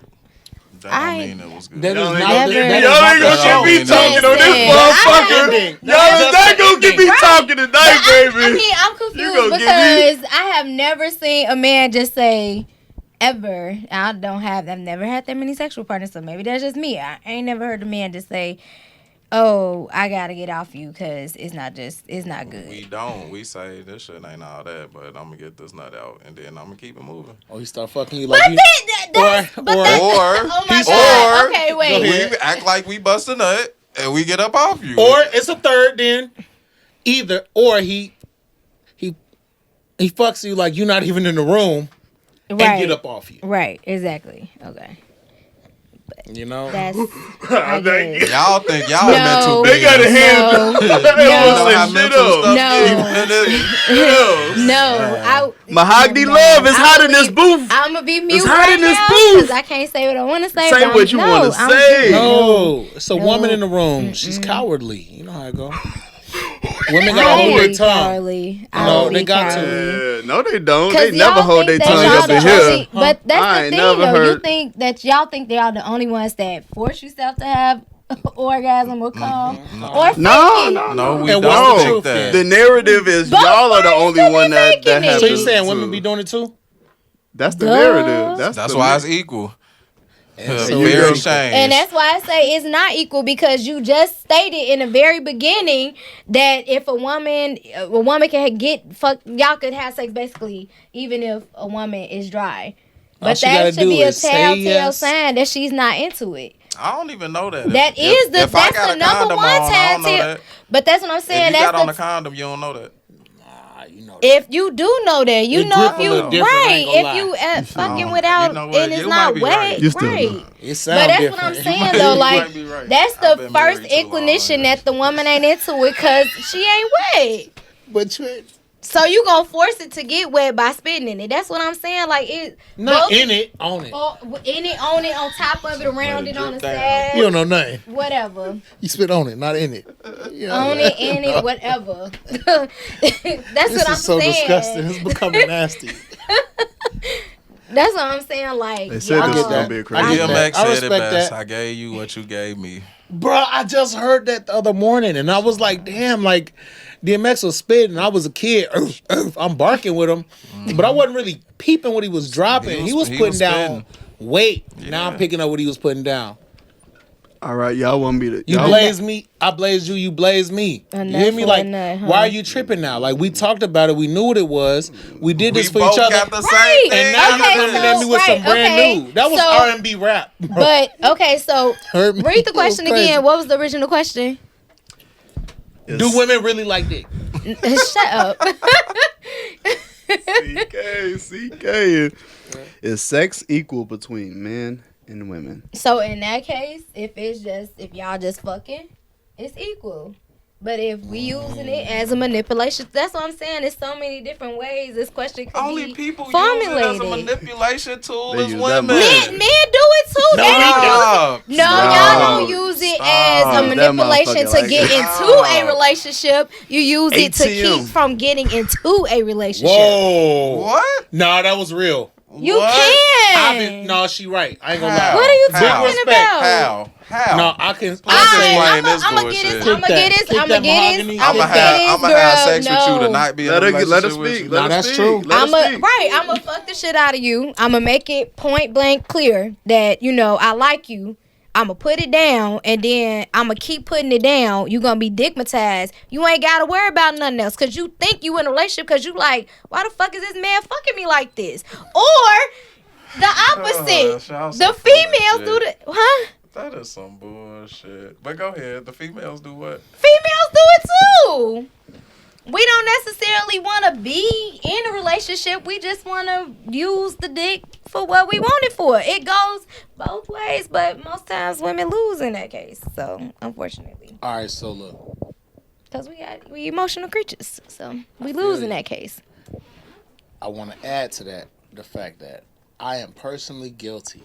That I- don't mean it was good. That is Y'all not. ain't Never. That Y'all is ain't not gonna get me the show. talking on this Listen, motherfucker. Ending. Y'all is not gonna get me talking tonight, baby. I mean, I'm You confused gonna get because I have never seen a man just say ever. I've never had that many sexual partners, so maybe that's just me. I ain't never heard a man just say, "Oh, I gotta get off you because it's not good." We don't. We say this shit ain't all that, but I'm gonna get this nut out and then I'm gonna keep it moving. Oh, he start fucking you But like you. that's, Or- but or- that's, Or- oh my or- god. Okay, wait. Go ahead. We act like we bust a nut and we get up off you. Or it's a third then. Either or he fucks you like you're not even in the room and get up off you. Right. Exactly. Okay. You know? That's. I guess. y'all think y'all No. meant to They got a hand. You know how Shit mental up. stuff No. is. No. Mahogany Love is hot in this booth. I'm gonna be mute It's hot right in this now booth. because I can't say what I want to say. Say but what you no, wanna I'm say. good. No. It's a No. woman in the room. She's cowardly. You know how it go. Women gotta hold their tongue. Cowardly. No, they got to. No, they don't. 'Cause They never y'all hold their think that tongue y'all up the in here. only- But that's I the ain't thing, never though. You heard- think that y'all think they're the only ones that force yourself to have orgasm or come or fake No, it. no, No, we And don't what's the think truth that. The narrative is Both y'all are the parties only should be one that faking have it. So to- you saying women be doing it too? That's the Duh. narrative. That's the why it's equal. And so Fair it's exchange. And that's why I say it's not equal because you just stated in the very beginning that if a woman can get fuck, y'all could have sex basically even if a woman is dry. All But she that gotta should do be a is say telltale yes. sign that she's not into it. I don't even know that. That is the if I that's got the a number condom one on, I don't know telltale. that. But that's what I'm If saying. you That's got on a the condom, you don't know that. You know. if you do know that, you It know grip if a you little different, I right, ain't gonna if you lie. fucking You without know what, and it's you not might be wet, right. You still right. know. It But sound that's different. what I'm You saying might- though. you Like might be right. that's I've the been first married too long, inclination yeah. that the woman ain't into it because she ain't wet. But you ain't So you gonna force it to get wet by spitting in it. That's what I'm saying. Like it not both- in it, on it. or in it, on it, on top of it, around it, on the drip down. side, You don't know nothing. whatever. You spit on it, not in it. You know On what it, I'm saying? in it, whatever. That's This what I'm is so saying. disgusting. It's becoming nasty. That's what I'm saying. Like They said this y'all- was gonna be a I crazy. get one. that. DMX I said it respect best. that. I gave you what you gave me. Bro, I just heard that the other morning and I was like, damn, like DMX was spitting. I was a kid. I'm barking with him. But I wasn't really peeping what he was dropping. He was he putting was down weight. Yeah. Now I'm picking up what he was putting down. All right, y'all want me to? You y'all- blaze me, I blaze you, you blaze me. You Enough hear me? for Like, enough, huh? why are you tripping now? Like, we talked about it. We knew what it was. We did this We for both each other. got the Right. same thing. And now Okay, you're coming at me with so- some brand okay, new. That was so- R&B rap. Bro. But okay, so Hurt me. read the It was question crazy. again. What was the original question? Do women really like dick? Shut up. CK. Is sex equal between men in women. So in that case, if y'all just fucking, it's equal. But if we using it as a manipulation, that's what I'm saying. There's so many different ways this question could Only be people formulated. use it as a manipulation tool They is use women. that Men do it too. No, They don't use Stop. it. No, y'all don't use it as a That manipulation motherfucker to like get it. into a relationship. You use it to ATM. keep from getting into a relationship. Whoa. What? Nah, that was real. You What? can. No, she right. I ain't gonna How? lie. What are you How? talking Respect. about? How? No, I can. Please explain I'm this gonna bullshit. get this. Kick I'm gonna get this. Kick I'm gonna that get mahogany. this. I'm I'm gonna gonna have get sex this, with you girl. to not be in a Let her relationship speak. with you. Let her that's speak. true. Let her speak. I'm gonna fuck the shit out of you. I'm gonna make it point blank clear that I like you. I'm gonna put it down, and then I'm gonna keep putting it down. You gonna be digmatized. You ain't gotta worry about nothing else, cause you think you in a relationship, cause you like, why the fuck is this man fucking me like this? Or the opposite. y'all so The full of females shit. do the That is some bullshit. But go ahead. The females do what? Females do it too. We don't necessarily want to be in a relationship. We just want to use the dick for what we want it for. It goes both ways, but most times women lose in that case. So, unfortunately. All right, so look. Because we emotional creatures. So, we lose in that case. I want to add to that the fact that I am personally guilty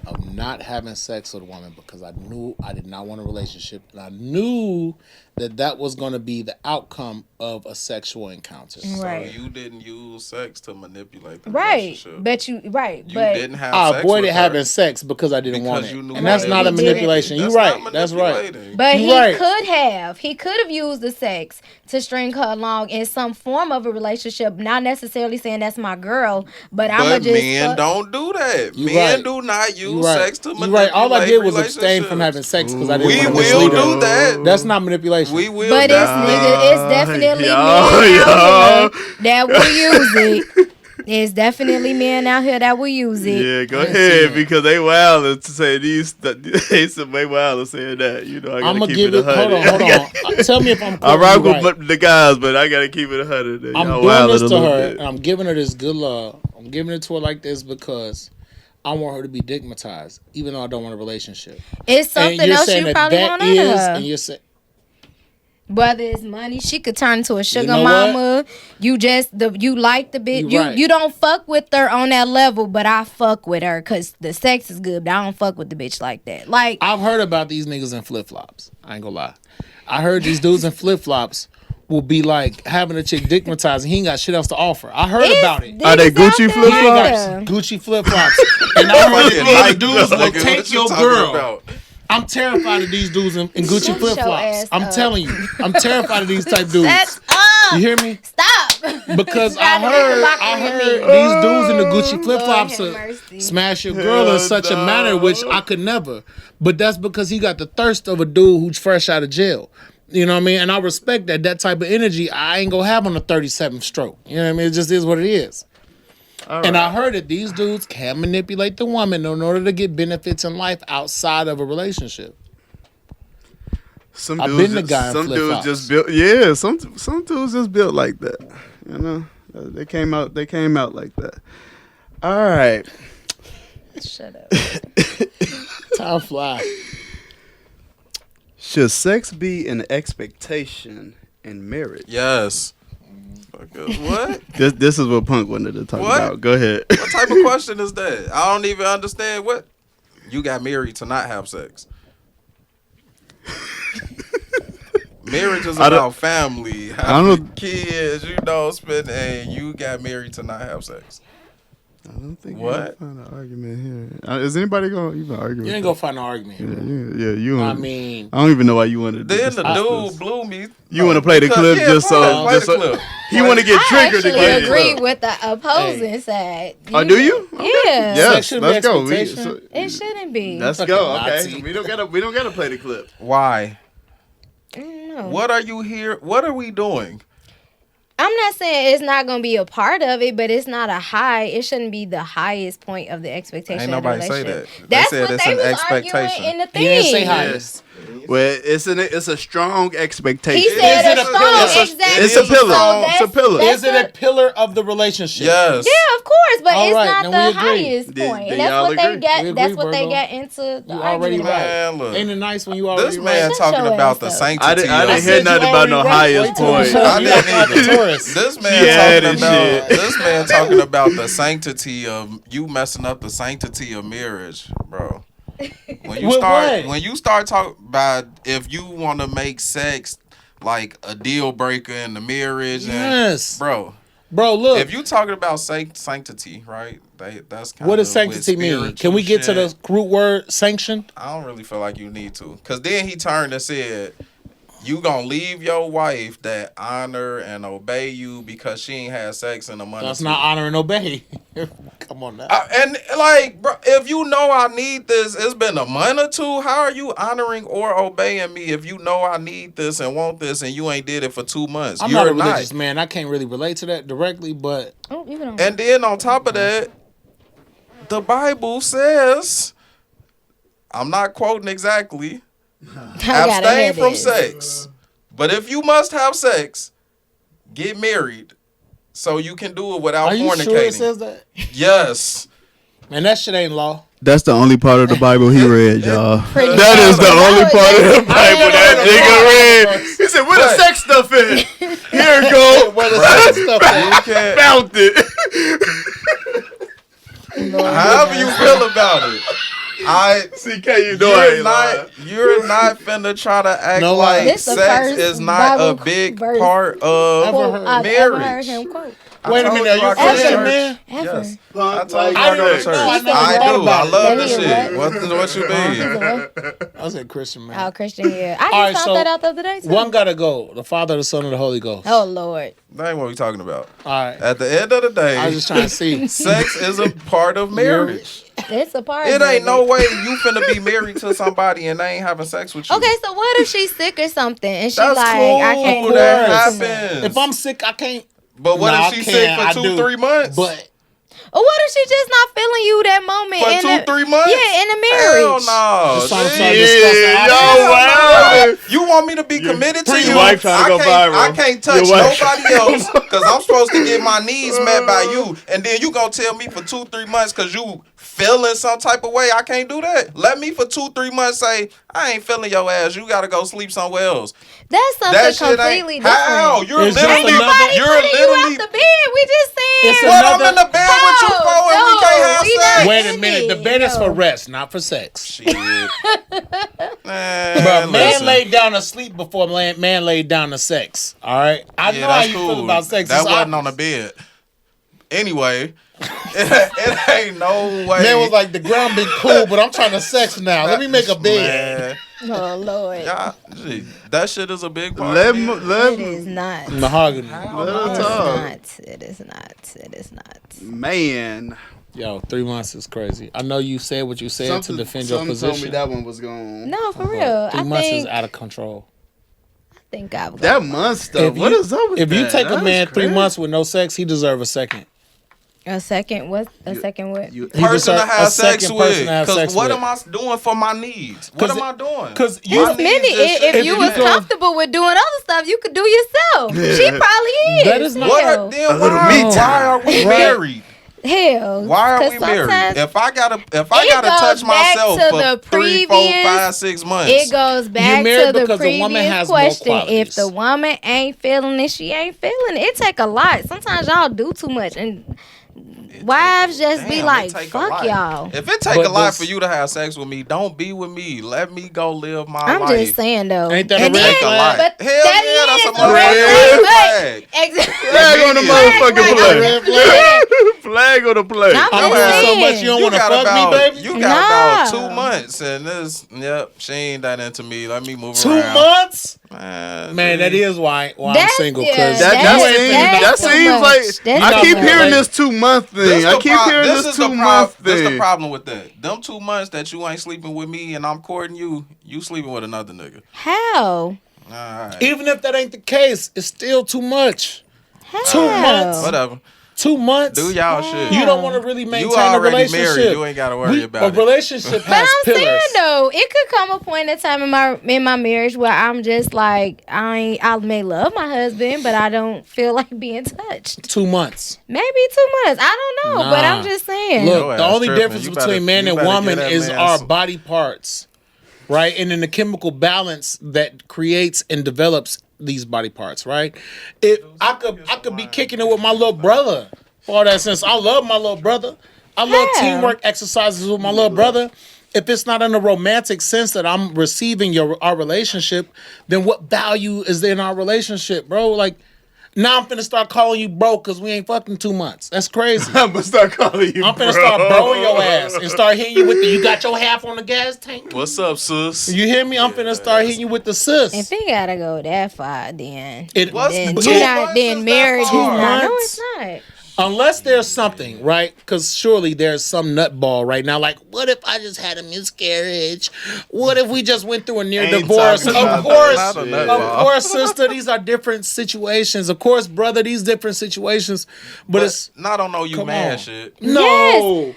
of not having sex with a woman because I knew I did not want a relationship, and I knew that was going to be the outcome of a sexual encounter. Right. So you didn't use sex to manipulate the Right. relationship. But you didn't have I sex avoided with her. having sex because I didn't want Because it, you knew and that's that not it a was manipulation. dating. You're That's right. not That's right. manipulating. But You're he right. could have used the sex to string her along in some form of a relationship, not necessarily saying that's my girl, but I'm But just men don't do that. You Men right. do not You're use right. sex to You're manipulate right. All I did was abstain from having relationships. sex because I didn't We want to will mislead do her. that. That's not manipulation. We will But it's definitely men out here that will use it. There's definitely men out here that will use it. Yeah, go I ain't ahead, seen it. because they wild to say these. They some way wild saying that. You know, I I'm gotta gonna keep give it it. Hold 100. on. Tell me if I'm I quoting rock you with right. the guys, but I gotta keep it 100. I'm Y'all doing wildin' this a to little her, bit. and I'm giving her this good love. I'm giving it to her like this because I want her to be digmatized, even though I don't want a relationship. It's something else you probably want out of her. And you're saying, Whether it's money, she could turn into a sugar know mama. You like the bitch. You right. You don't fuck with her on that level, but I fuck with her because the sex is good. But I don't fuck with the bitch like that. Like, I've heard about these niggas in flip flops. I ain't gonna lie. I heard these dudes in flip flops will be like having a chick digmatized and he ain't got shit else to offer. I heard about it. Are they niggas out Gucci there flip He ain't got like that. Gucci flip flops. And I heard Fucking that Nike, these dudes will nigga. take What you your talking girl. about? I'm terrified of these dudes in Gucci Shut flip your flops. ass I'm up. telling you. I'm terrified of these type dudes. That's up. You hear me? Stop. Because Trying to I make a heard mockery of me. these dudes in the Gucci flip Lord flops have mercy. smash your girl in such a manner which I could never. But that's because he got the thirst of a dude who's fresh out of jail. You know what I mean? And I respect that type of energy I ain't gonna have on the 37th stroke. You know what I mean? It just is what it is. And I heard that these dudes can manipulate the woman in order to get benefits in life outside of a relationship. Some I've dudes been the guy in some dudes flip-flops. just built. Yeah, some dudes just built like that. You know, they came out like that. All right. Shut up. Time fly. Should sex be an expectation in marriage? Yes. What? This is what Punk wanted to talk What? about. Go ahead. What type of question is that? I don't even understand what. You got married to not have sex. Marriage is about family, having kids, and you got married to not have sex. I don't think What? you're gonna find an argument here. Is anybody gonna even argue? You ain't gonna find an argument here. You. I mean, I don't even know why you wanted to. Then the dude blew me. You want to play the clip just so the clip. he want to get I triggered actually again. agree with the opposing side. Oh, do you? Okay. Yeah. Yes. Sex shouldn't Let's be go. expectation. It shouldn't be. Let's Fucking go. Nazi. Okay. We don't gotta play the clip. Why? No. What are you here? What are we doing? I'm not saying it's not gonna be a part of it, but it's not a high. It shouldn't be the highest point of the expectation. Ain't of the nobody say relationship. that. They That's said what it's they an was expectation. arguing in the thing. he didn't say highest. Well, it's a strong expectation. He said Is it a a strong, pillar? exactly. It's a pillar. So It's a pillar. that's Is it a pillar of the relationship? Yes. Yeah, of course, but All it's right, not then the we agree. highest Then- point, then and that's y'all what they agree. get. We That's agree, what they Virgo. get into the You already argument. right. Man, look. Ain't it nice when you already This man Shut talking your about ass the up. sanctity. I didn't of- hear nothing about no highest Wait till you point. show I me didn't your either. Taurus. This She man had talking it, about shit. this man talking about the sanctity of you messing up the sanctity of marriage, bro. When you With start what? talking about if you want to make sex like a deal breaker in the marriage, Yes. and Bro, look. if you talking about sanctity, right? That's kind What of does sanctity mean? Can we get to the root word sanction? I don't really feel like you need to, cause then he turned and said, "You gonna leave your wife that honor and obey you because she ain't had sex in a month." That's or two." not honor and obey. Come on now. And like, bro, if you know I need this, it's been a month or two. How are you honoring or obeying me if you know I need this and want this and you ain't did it for 2 months? I'm not a religious man. I can't really relate to that directly, but Oh, you don't. And then on top of that, the Bible says, I'm not quoting exactly, abstain from sex. But if you must have sex, get married so you can do it without are you fornicating. sure it says that? Yes. Man, that shit ain't law. That's the only part of the Bible he read, y'all. Pretty That is the much. only part of the Bible that I nigga know. read. He said, "Where the But- sex stuff at? Here it go." Where the sex stuff at? You can't, Found it. however you feel about it. CK, you know I ain't lying. You're not finna try to act No like lie. This the sex first is not a Bible big verse part of Ever heard- I've ever heard marriage. him quote. Wait a minute, are you a Christian, man? Ever. Yes. I told you I I go to didn't church. know. I never I thought do. about I it. love That the he shit. what? What you mean? I was a Christian, man. Oh, Christian, yeah. I just All right, found so that out the other day, too. one gotta go. The Father, the Son, and the Holy Ghost. Oh, Lord. That ain't what we talking about. All right. At the end of the day, I was just trying to see. sex is a part of marriage. It's a part It of ain't it. no way you finna be married to somebody and they ain't having sex with you. Okay, so what if she's sick or something and she That's like, cool. I can't do That this. happens. If I'm sick, I can't. But what Nah, if she's I sick can, for I 2, do. 3 months? But Or what if she just not feeling you that moment? For in 2, the, 3 months? Yeah, in the marriage. Hell no. It's time to Gee. start discussing Yeah, options. yo, wow. You want me to be committed to Your you? wife trying to go viral. I can't touch Your wife- nobody else because I'm supposed to get my needs met by you. And then you gonna tell me for 2, 3 months because you feeling some type of way. I can't do that. Let me for 2, 3 months say, I ain't feeling your ass. You gotta go sleep somewhere else. That's That something shit completely ain't. different. How? You're It's just literally. another- You're Putting you literally. out the bed. We just saying. It's What another- I'm in the bed with you for and we can't have we sex? not wait a in minute. The it, bed is no. for rest, not for sex. Shit. Man, But man listen. laid down to sleep before man laid down to sex. All right? I Yeah, know how that's you cool. feel about sex. That It's wasn't on the obvious. bed. Anyway, it ain't no way. Man was like, the ground been cool, but I'm trying to sex now. Let me make a bed. Man, Oh, Lord. gee, that shit is a big part. Let of him, it. let It him, is not. Mahogany. let It him is talk. not. It is not. It is not. Man. Yo, 3 months is crazy. I know you said what you said to defend your Something position. told me that one was going. No, for real. 3 I months is think, out of control. I was That month stuff. What is up with If that? you take a That's man 3 crazy. months with no sex, he deserve a second. a second. What? A second what? You, He Person to deserve a have sex second with. person to have Because sex what with. am I doing for my needs? What am I doing? Because My you Just minute. needs just If shouldn't you be was met. comfortable with doing other stuff, you could do yourself. She probably is. That is not- What Hell. are, then A little why, me why time. are we Right. married? Hell. Why are 'Cause we married? sometimes If I gotta It touch goes back myself to for the 3, 4, previous- 5, 6 months. It goes back married to the because a previous woman has more question. If qualities. the woman ain't feeling it, she ain't feeling it. It take a lot. Sometimes y'all do too much, and wives just be Damn, like, it take a "Fuck lot. y'all." If it take But a lot this- for you to have sex with me, don't be with me. Let me go live my I'm life. just saying though. Ain't that a And red then- flag? But Hell that yeah, that's is a a motherfucking red flag. Exactly. Flag on the motherfucking Right, play. Flag on the play. I'm I'm just doing so saying. much you don't You want to got fuck about me, baby? you got about Nah. 2 months, and this she ain't that into me. Let me move 2 around. months? Man, Man, that is why I'm That's- single. yeah, Because That too seems much. like That's I too keep much. hearing this 2 month thing. I keep hearing this is 2 the month This the thing. problem with that. Them 2 months that you ain't sleeping with me and I'm courting you, you sleeping with another nigga. How? Alright. even if that ain't the case, it's still too much. How? 2 months? Whatever. 2 months. Do y'all shit. You don't want to really maintain You a already relationship. married. You ain't got to worry about it. A relationship But has I'm pillars. saying though, it could come a point in time in my marriage where I'm just like I may love my husband, but I don't feel like being touched. 2 months. Maybe 2 months. I don't know, but I'm just saying. Look, Your the ass only tripping. difference You between better- man you and better woman get that is man our some- body parts, right? And then the chemical balance that creates and develops these body parts, right? I could be kicking it with my little brother for all that sense. I love my little brother. I love teamwork exercises with my little brother. If it's not in a romantic sense that I'm receiving our relationship, then what value is there in our relationship, bro? Like, now I'm finna start calling you bro because we ain't fucking 2 months. That's crazy. I'm gonna start calling you. I'm finna start broing your ass and start hitting you with you got your half on the gas tank? What's up, sis? You hear me? I'm finna start hitting you with the sis. If it gotta go that far, then What's then 2 you're not months then is marriage that is far? not. No, months? it's not. Unless there's something, right? Because surely there's some nutball right now. Like, what if I just had a miscarriage? What if we just went through a near Ain't divorce? talking Of about course, that. Not a of nutball. course, sister. These are different situations. Of course, brother. These different situations. But it's not on no you come man on. shit. no.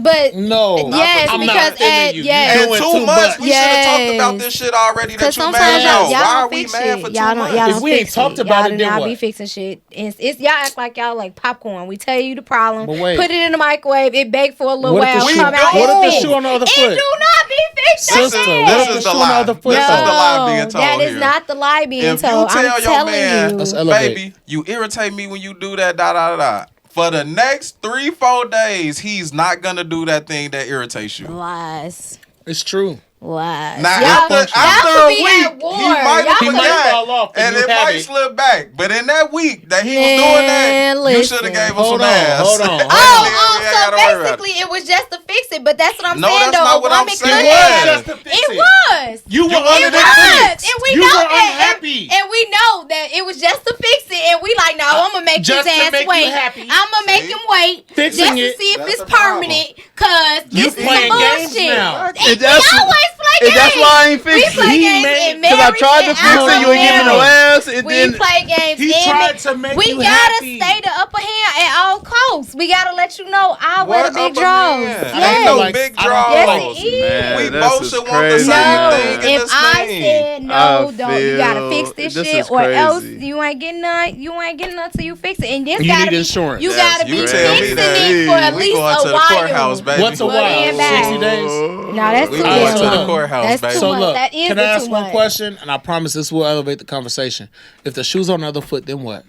But No. yes, I'm because not feeling you. yes. In doing 2 too months, much. we should have talked Yes. about this shit already that Because you sometimes mad y'all on. Why don't are we fix mad shit. for 2 Y'all months? don't If we ain't fix talked it. about Y'all it, do then not what? be fixing shit. It's y'all act like y'all like popcorn. We tell you the problem, But wait. put it in the microwave, it bake for a little What if while, the shoe- come out. what if the it's shoe on the other fixed. foot? It do not be fixed. Sister, like what that. if This is the the shoe on the lie. other foot? This is the lie being No, told that is here. not the lie being If you told. tell I'm your telling man, you. Let's elevate. baby, you irritate me when you do that, da da da da. For the next 3-4 days, he's not gonna do that thing that irritates you. Lies. It's true. Lies. Now Y'all after could a be week, at war. he might Y'all could- forget, fall off and and you it have might it. slip back. But in that week that he was Man, doing that, you listen. should have gave him Hold some on, ass. hold on, hold And on. then we Oh, ain't so gotta worry about it. basically it was just to fix it, but that's what I'm No, saying that's though. not what A I'm woman saying. could It was have. just to fix It it. was. You were You under It the was, fence. and we You know were that, unhappy. and we know that it was just to fix it, and we like, no, I'm gonna make Just his to ass make you wait. happy. I'm gonna make him wait Fixing just it. to see if That's it's the problem. permanent, cause You this is some playing games bullshit. now. We And that's- always play and games. that's why I ain't We fixing play it. He games made- in 'Cause I marriage tried to and fix out it, of you ain't giving no marriage. ass, and We then play games. He in tried it. to make we you gotta happy. stay the upper hand at all costs. We gotta let you know I wear the What big upper draws. hand? Yes. Ain't no Like, big I don't feel draws. Yes, it is. Man, We this both is should want the crazy, same No, thing in if this I thing. said no, I don't you gotta feel fix this this shit, is or else crazy. you ain't getting none. You ain't getting none till you fix it. And this You gotta need be insurance. You Yes, gotta you be tell me fixing that. it for at We least going to a the while. courthouse, baby. What's a Well, while? then back. 60 days? No, that's We too going much. to the look. courthouse, That's baby. too So much. look, That is can I too ask one much. question? And I promise this will elevate the conversation. If the shoe's on the other foot, then what?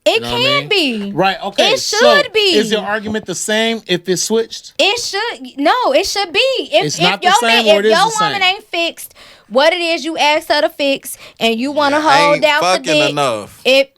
It know what I can mean? be. Right, okay. It should so be. Is your argument the same if it's switched? It should no. It should be. It's not the your same, man, or if it is your the woman same? ain't fixed what it is you asked her to fix, and you want to hold Ain't down the fucking dick, enough. it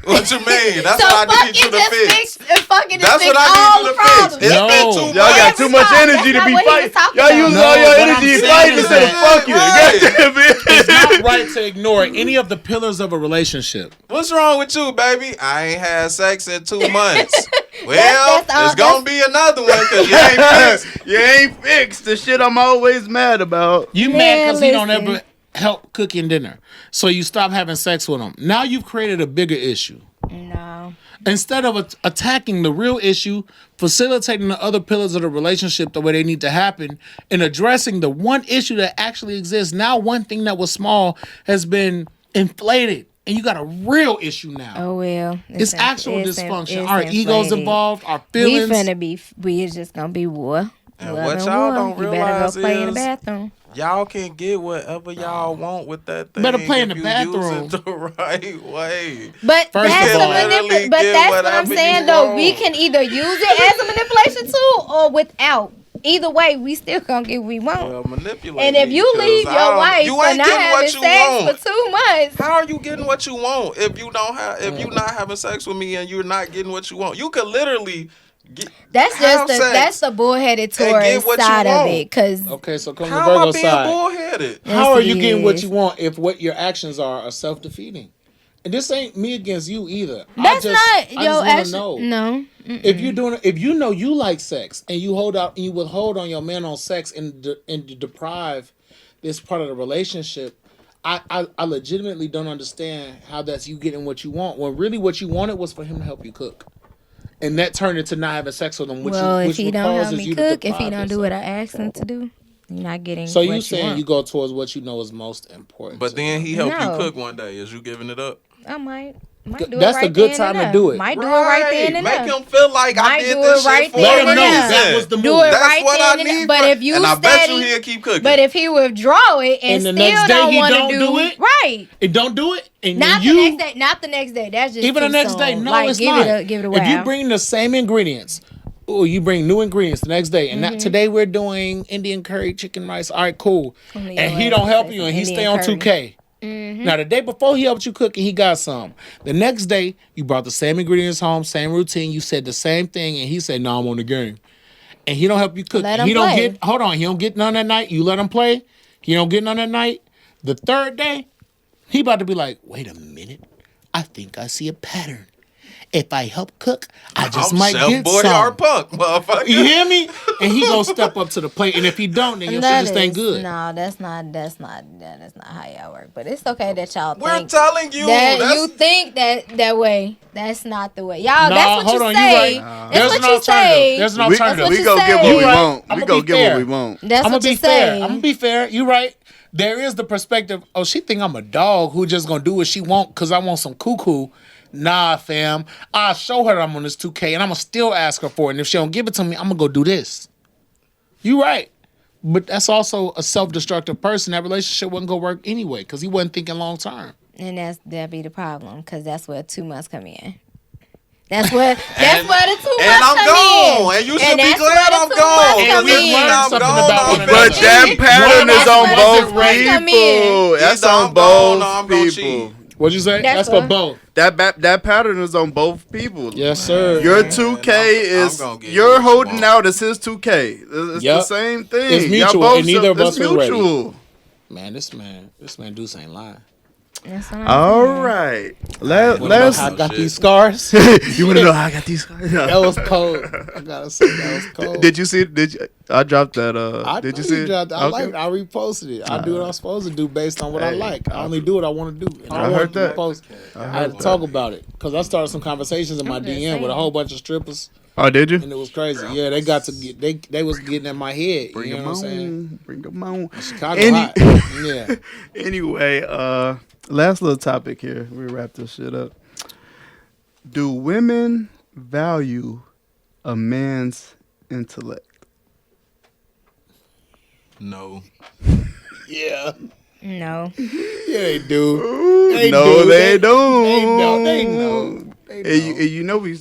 What you mean? That's so what I fuck need you it to just fix. fucking That's just what fix I all need you the to fix. problems. It's No. been too Y'all much. got too much energy to be fighting. Y'all use No, all your what I'm energy to saying fight is instead of that- fucking. Right. Goddamn it. It's not right to ignore any of the pillars of a relationship. What's wrong with you, baby? I ain't had sex in 2 months. Well, that's all- it's gonna be another one because you ain't fixed. You ain't fixed the shit I'm always mad about. You Man, mad because he don't listen. ever help cooking dinner. So you stop having sex with him. Now you've created a bigger issue. No. Instead of attacking the real issue, facilitating the other pillars of the relationship the way they need to happen, and addressing the one issue that actually exists, now one thing that was small has been inflated. And you got a real issue now. Oh well. It's actual it's dysfunction. it's Our egos inflated. involved, our We feelings. finna be. We is just gonna be war. And Love what and y'all war. don't You better realize go play in the is- bathroom. Y'all can get whatever y'all want with that thing. Better play in if the you bathroom. Use it the right way. But First that's of the all, literally but get that's what I'm whatever saying you though. want. We can either use it as a manipulation tool or without. Either way, we still gonna get what we want. Well, manipulate And if me, you 'cause leave I your don't- wife you for ain't not getting having what you sex want. for 2 months, How are you getting what you want if you don't have if you not having sex with me and you're not getting what you want? You could literally get that's have just sex that's the bullheaded and Taurus get what you side of want. it. Cause Okay, so come How to am I Virgo being side. bullheaded? How are you Yes, getting it what is. you want if what your actions are self-defeating? And this ain't me against you either. that's I not just your want to action. know. No. If you're doing, if you know you like sex and you hold out and you withhold on your man on sex and deprive this part of the relationship, I legitimately don't understand how that's you getting what you want when really what you wanted was for him to help you cook, and that turned into not having sex with him. If he don't help me cook, if he don't do what I asked him to do, you're not getting. So you saying you go towards what you know is most important. But then he helped you cook one day. Is you giving it up? I might do that's it right a good time to do it. Might do it right then and Make there. him feel like I did this shit for Let him him know that was the move. Do it That's right what I then need. and there. But if you and I bet you steady, he'll keep cooking. but if he withdraw it and the still next day don't he want don't to do it, right? And don't do it, and Not you, the next day. Not the next day. That's just even the next day. No, it's not. Give it a while. If you bring the same ingredients, or you bring new ingredients the next day, and not today we're doing Indian curry, chicken rice. All right, cool. And he don't help you, and he stay on 2K. Now the day before he helped you cook and he got some. The next day you brought the same ingredients home, same routine. You said the same thing, and he said, "No, I'm on the game." And he don't help you cook. Let him he don't play. get. Hold on, he don't get none that night. You let him play. He don't get none that night. The third day, he about to be like, "Wait a minute, I think I see a pattern. If I help cook, I just might get some." Punk, motherfucker. You hear me? And he gonna step up to the plate. And if he don't, then your shit just ain't good. No, that's not how y'all work. But it's okay that y'all We're think telling you that you think that way. That's not the way. Y'all, that's what you say. You right. That's what you say. There's an alternative. We gonna get what we want. We gonna get what we want. That's what you say. I'm gonna be fair. You right. There is the perspective. Oh, she think I'm a dog who just gonna do what she want because I want some cuckoo. Nah, fam. I'll show her I'm on this 2K and I'm gonna still ask her for it. And if she don't give it to me, I'm gonna go do this. You right. But that's also a self-destructive person. That relationship wasn't gonna work anyway because he wasn't thinking long term. And that'd be the problem because that's where 2 months come in. That's where the 2 months come in. And I'm gone. And you should be glad I'm gone. And we learned something about one another. But that pattern is on both people. That's on both people. What'd you say? That's for both. That pattern is on both people. Yes, sir. Your 2K is you're holding out as his 2K. It's the same thing. It's mutual, and neither of us are mutual. ready. Man, this man Deuce ain't lying. All right. Let's. I got these scars. You want to know how I got these scars? That was cold. I gotta say that was cold. Did you see it? I dropped that. Did you see it? I reposted it. I do what I'm supposed to do based on what I like. I only do what I want to do. And I heard that. I had to talk about it because I started some conversations in my DM with a whole bunch of strippers. Oh, did you? And it was crazy. Yeah, they got to get. They was getting in my head. Bring them on. Bring them on. Chicago hot. Yeah. Anyway, last little topic here. We wrap this shit up. Do women value a man's intellect? No. Yeah. No. Yeah, they do. Ooh, they no, do. they don't. They know. And you know, we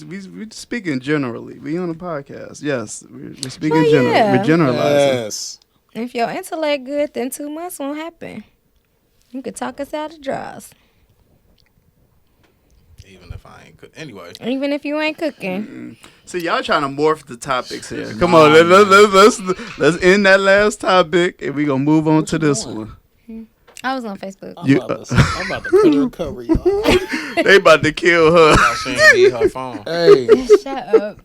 speaking generally. We on a podcast. Yes, we're speaking generally. Yeah. We're generalizing. Yes. If your intellect good, then 2 months won't happen. You could talk us out of draws. Even if I ain't anyway. Even if you ain't cooking. See, y'all trying to morph the topics here. Come on, let's end that last topic and we gonna move on to this one. I was on Facebook. I'm about to put her cover, y'all. They about to kill her. She ain't need her phone. Hey. Shut up.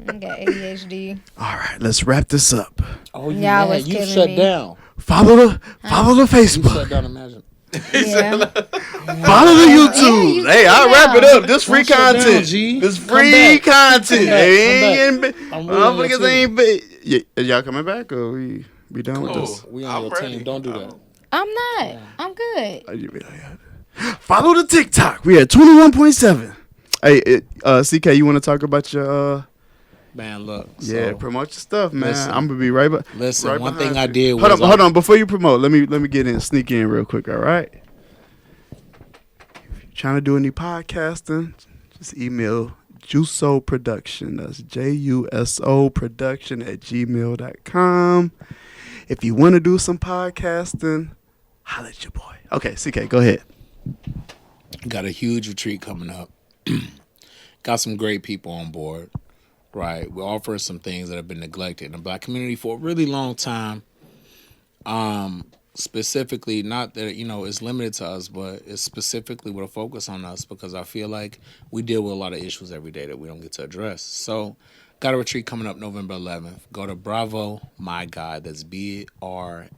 I got ADHD. All right, let's wrap this up. Oh, Y'all was you killing shut me. down. Follow the You Facebook. shut down, imagine. Yeah. Follow the YouTube. you Hey, I'll shut wrap it down. up. This free Don't shut down, content. G. This Come free back. content. Come back. I'm really Motherfuckers on ain't. Y'all coming back or we done with Cool. this? We on your team. Don't do that. I'm not. I'm good. Follow the TikTok. We at 21.7. Hey, CK, you want to talk about your? Man, look. Yeah, So, promote your stuff, man. listen. I'm gonna be right back. listen, right one behind thing I you. did was Hold on. Before you promote, let me get in, sneak in real quick. All right. If you're trying to do any podcasting, just email Juso Production. That's JUSO Production @gmail.com. If you want to do some podcasting, holla at your boy. Okay, CK, go ahead. got a huge retreat coming up. Got some great people on board. Right. We're offering some things that have been neglected in the Black community for a really long time. Specifically, not that, it's limited to us, but it's specifically with a focus on us because I feel like we deal with a lot of issues every day that we don't get to address. So Got a retreat coming up November 11th. Go to Bravo My God. That's BRAVOMYGUY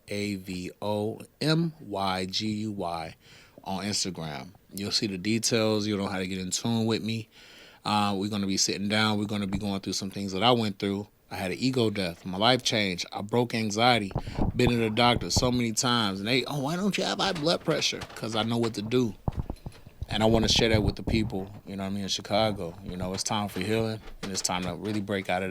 on Instagram. You'll see the details. You'll know how to get in tune with me. We're going to be sitting down. We're going to be going through some things that I went through. I had an ego death. My life changed. I broke anxiety. Been to the doctor so many times. And they, why don't you have high blood pressure? Because I know what to do. And I want to share that with the people, you know what I mean, in Chicago. You know, it's time for healing. And it's time to really break out of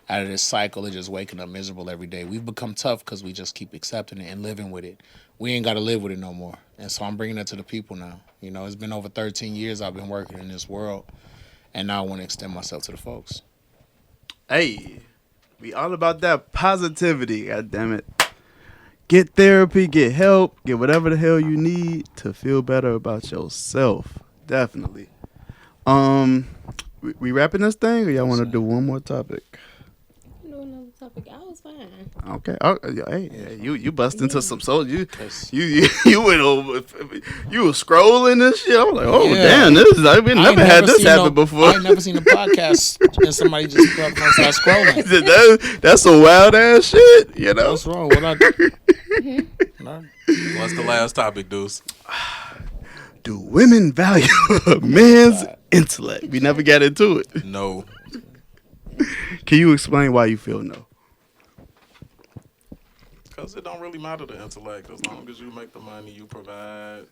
this cycle of just waking up miserable every day. We've become tough because we just keep accepting it and living with it. We ain't got to live with it no more. And so I'm bringing that to the people now. You know, it's been over 13 years I've been working in this world. And now I want to extend myself to the folks. Hey, we all about that positivity, goddammit. Get therapy, get help, get whatever the hell you need to feel better about yourself. Definitely. We wrapping this thing, or y'all want to do one more topic? Another topic. I was fine. Okay. Oh, hey, you bust into some soul. You went over. You were scrolling and shit. I was like, oh damn, we never had this happen before. I ain't never seen a podcast and somebody just start scrolling. That's some wild ass shit. You know. What's wrong? What I do? What's the last topic, Deuce? Do women value a man's intellect? We never got into it. No. Can you explain why you feel no? Because it don't really matter the intellect. As long as you make the money, you provide.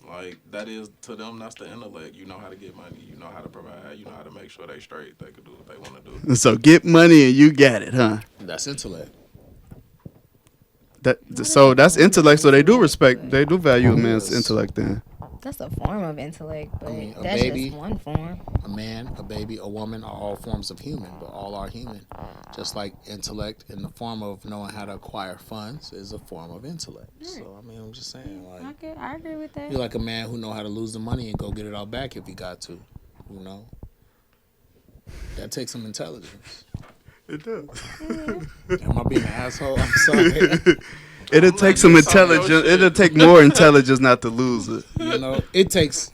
Like, that is, to them, that's the intellect. You know how to get money. You know how to provide. You know how to make sure they straight. They can do what they want to do. So get money and you got it, huh? That's intellect. So that's intellect. So they do value a man's intellect then. That's a form of intellect, but that's baby, just one form. A man, a baby, a woman are all forms of human, but all are human. Just like intellect in the form of knowing how to acquire funds is a form of intellect. Right. So, I mean, I'm just saying, like, I agree with that. You're like a man who know how to lose the money and go get it all back if he got to, you know? That takes some intelligence. It does. Am I being an asshole? I'm sorry. It'll take some intelligence. It'll take more intelligence not to lose it. You know, it takes.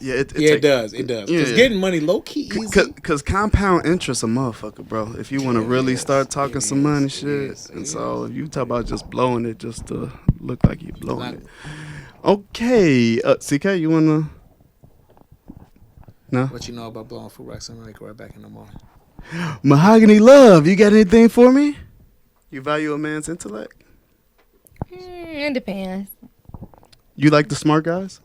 Yeah, it does. It does. Because getting money low key easy. Because compound interest a motherfucker, bro. If you want to really start talking some money shit. And so if you talk about just blowing it just to look like you're blowing it. Okay. CK, you want to? No? What you know about blowing food racks and make right back in the morning? Mahogany Love, you got anything for me? You value a man's intellect? It depends. You like the smart guys?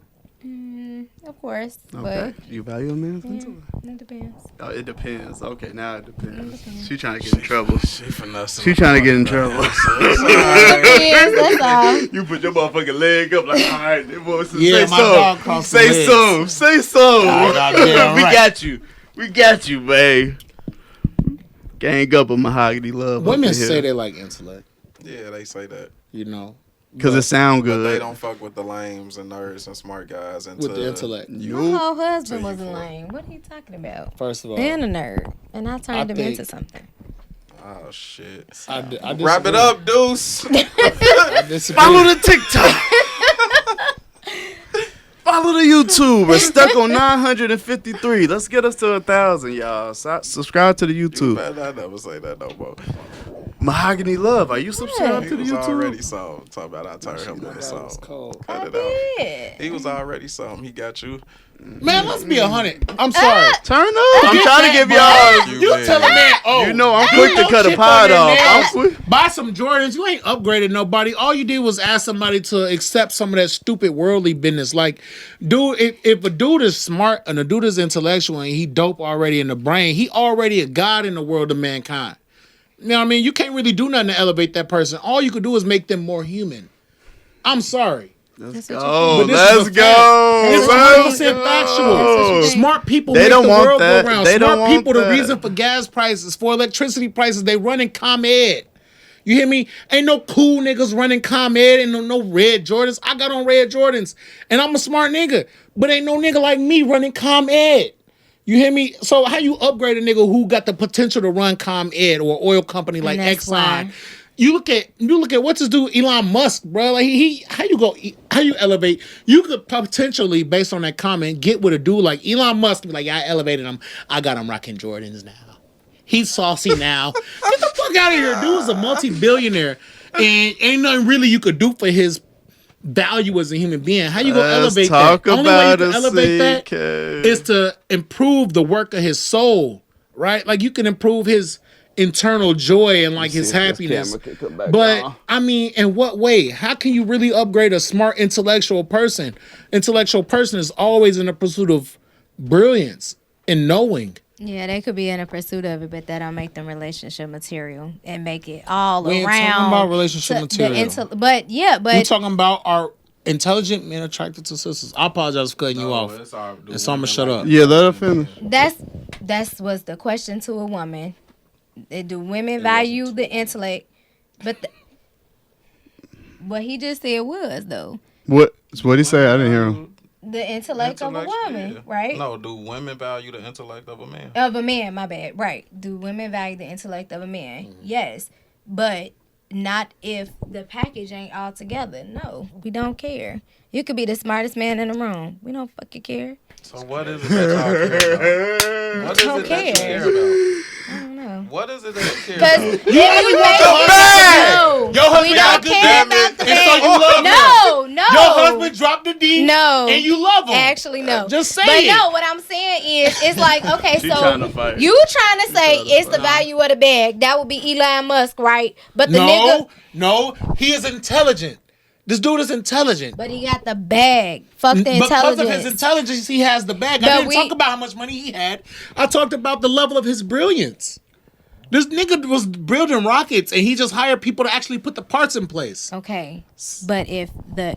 Of course. Okay. But You value a man's intellect? It depends. Oh, it depends. Okay, now it depends. She trying to get in trouble. She finessing. She trying to get in trouble. Yes, that's all. You put your motherfucking leg up like, all right, Yeah, my dog crossed the legs. Say some. Goddamn We right. got you, babe. Gang up a Mahogany Love. Women say they like intellect, Yeah, they say that. you know. because it sound But good. they don't fuck with the lames and nerds and smart guys. And With the intellect. My whole husband Tell you wasn't for it. lame. What are you talking about? First of all, And a nerd. And I turned him think- into something. Oh, shit. I Wrap it up, Deuce. I disagree. Follow the TikTok. Follow the YouTube. We're stuck on 953. Let's get us to 1,000, y'all. Subscribe to the You YouTube. better not never say that no more. Mahogany Love. Are you subscribed He to the was YouTube? already something. Talk about I turned him into That was something. cold. Cut I it out. did. He was already something. He got you. Man, let's be 100. I'm sorry. Turn up. I'm trying to give y'all. You You man. tell a man, oh, You know I'm quick to cut a chip pod on your off. I'm nails, quick. Buy some Jordans. You ain't upgraded nobody. All you did was ask somebody to accept some of that stupid worldly business. Like, dude, if a dude is smart and a dude is intellectual and he dope already in the brain, he already a god in the world of mankind. You know what I mean? You can't really do nothing to elevate that person. All you could do is make them more human. I'm sorry. Let's what go. But this Let's is a go. It's Let's 100% go. factual. Smart people They make don't the want world that. go round. They don't Smart want people, that. the reason for gas prices, for electricity prices, they running ComEd. You hear me? Ain't no cool niggas running ComEd. Ain't no red Jordans. I got on red Jordans, and I'm a smart nigga. But ain't no nigga like me running ComEd. You hear me? So how you upgrade a nigga who got the potential to run ComEd or oil company like that's Exxon? why. You look at what's his dude, Elon Musk, bro. Like how you elevate? You could potentially, based on that comment, get with a dude like Elon Musk, be like, yeah, I elevated him. I got him rocking Jordans now. He's saucy now. Get the fuck out of here. Dude is a multi-billionaire. And ain't nothing really you could do for his value as a human being. How you gonna elevate that? The only way you can elevate that is to improve the work of his soul, right? Like you can improve his internal joy and like his happiness. But I mean, in what way? How can you really upgrade a smart intellectual person? Intellectual person is always in the pursuit of brilliance and knowing. Yeah, they could be in a pursuit of it, but that don't make them relationship material and make it all We ain't around. talking about relationship material. But We're talking about our intelligent men attracted to sisters. I apologize for cutting you off. And so I'm gonna shut up. Yeah, let her finish. That's was the question to a woman. Do women value the intellect? But what he just said was though. What he say? I didn't hear him. The intellect of a woman, right? No, do women value the intellect of a man? Of a man, my bad. Right. Do women value the intellect of a man? Mm-hmm. Yes. But not if the package ain't all together. No, we don't care. You could be the smartest man in the room. We don't fucking care. So what is it that y'all care about? What is it that you care about? I don't know. What is it that you care Because about? You only want your bag. No, Your husband we got don't good care damage, about the and so bag. you love him. No. Your husband dropped the D. No. And you love him. Actually, no. Just say but it. no, what I'm saying is, it's like, okay, so trying to fight. you trying to say it's the value of the bag. That would be Elon Musk, right? But the nigga. No, he is intelligent. This dude is intelligent. But he got the bag. Fuck the intelligence. Because of his intelligence, he has the bag. I didn't talk about how much money he had. I talked about the level of his brilliance. This nigga was building rockets, and he just hired people to actually put the parts in place. Okay, but if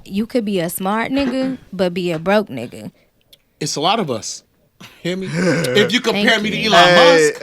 you could be a smart nigga, but be a broke nigga. It's a lot of us. Hear me? If you compare me to Elon Musk,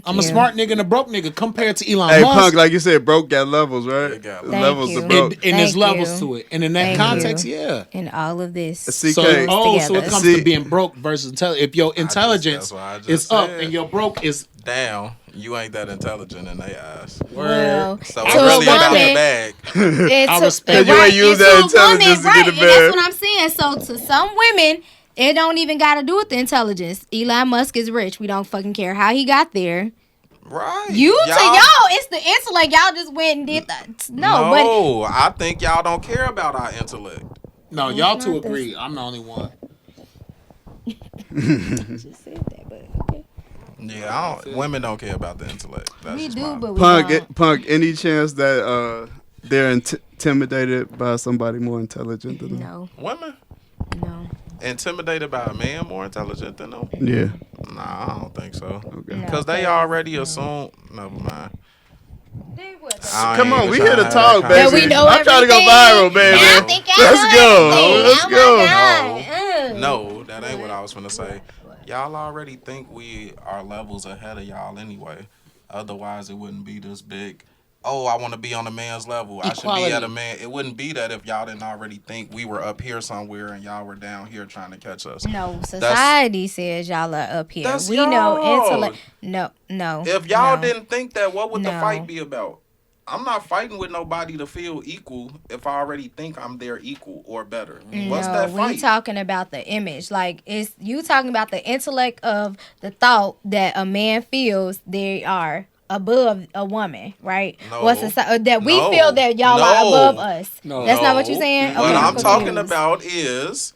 I'm a smart nigga and a broke nigga compared to Elon Musk. Hey, Punk, like you said, broke got levels, right? It got Levels you. of broke. And there's levels to it. And in that context, yeah. In all of this. CK. So it comes to being broke versus intelligent. If your intelligence is up and your broke is down, you ain't that intelligent in their eyes. Well, so it's really about the bag. I respect you ain't use that intelligence to get a bag. And that's what I'm saying. So to some women, it don't even got to do with the intelligence. Elon Musk is rich. We don't fucking care how he got there. Right. To y'all, it's the intellect. Y'all just went and did that. No, I think y'all don't care about our intellect. No, y'all two agree. I'm the only one. Just said that, but okay. Yeah, women don't care about the intellect. That's We do, mine. but we don't. Punk, any chance that they're intimidated by somebody more intelligent than them? No. Women? No. Intimidated by a man more intelligent than them? Yeah. Nah, I don't think so. Okay. Because they already assume. Never mind. Come on, we here to talk, baby. Yeah, we know I'm trying to go viral, baby. I think Let's go. No, that ain't what I was finna say. Y'all already think we are levels ahead of y'all anyway. Otherwise, it wouldn't be this big. Oh, I want to be on a man's level. I should be at a man. It wouldn't be that if y'all didn't already think we were up here somewhere and y'all were down here trying to catch us. No, society says y'all are up here. That's We y'all. know intellect. No. If y'all didn't think that, what would the fight be about? I'm not fighting with nobody to feel equal if I already think I'm their equal or better. What's that fight? We talking about the image. Like, it's you talking about the intellect of the thought that a man feels they are above a woman, right? No. That we feel that y'all are above us. No. That's not what you're saying? What Okay, I'm talking about is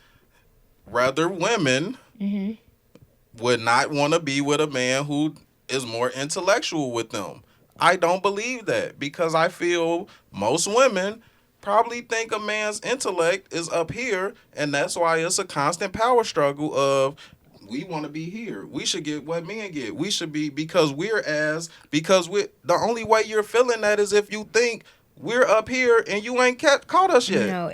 rather women would not want to be with a man who is more intellectual with them. I don't believe that because I feel most women probably think a man's intellect is up here, and that's why it's a constant power struggle of we want to be here. We should get what men get. We should be because we the only way you're feeling that is if you think we're up here and you ain't caught us yet. No,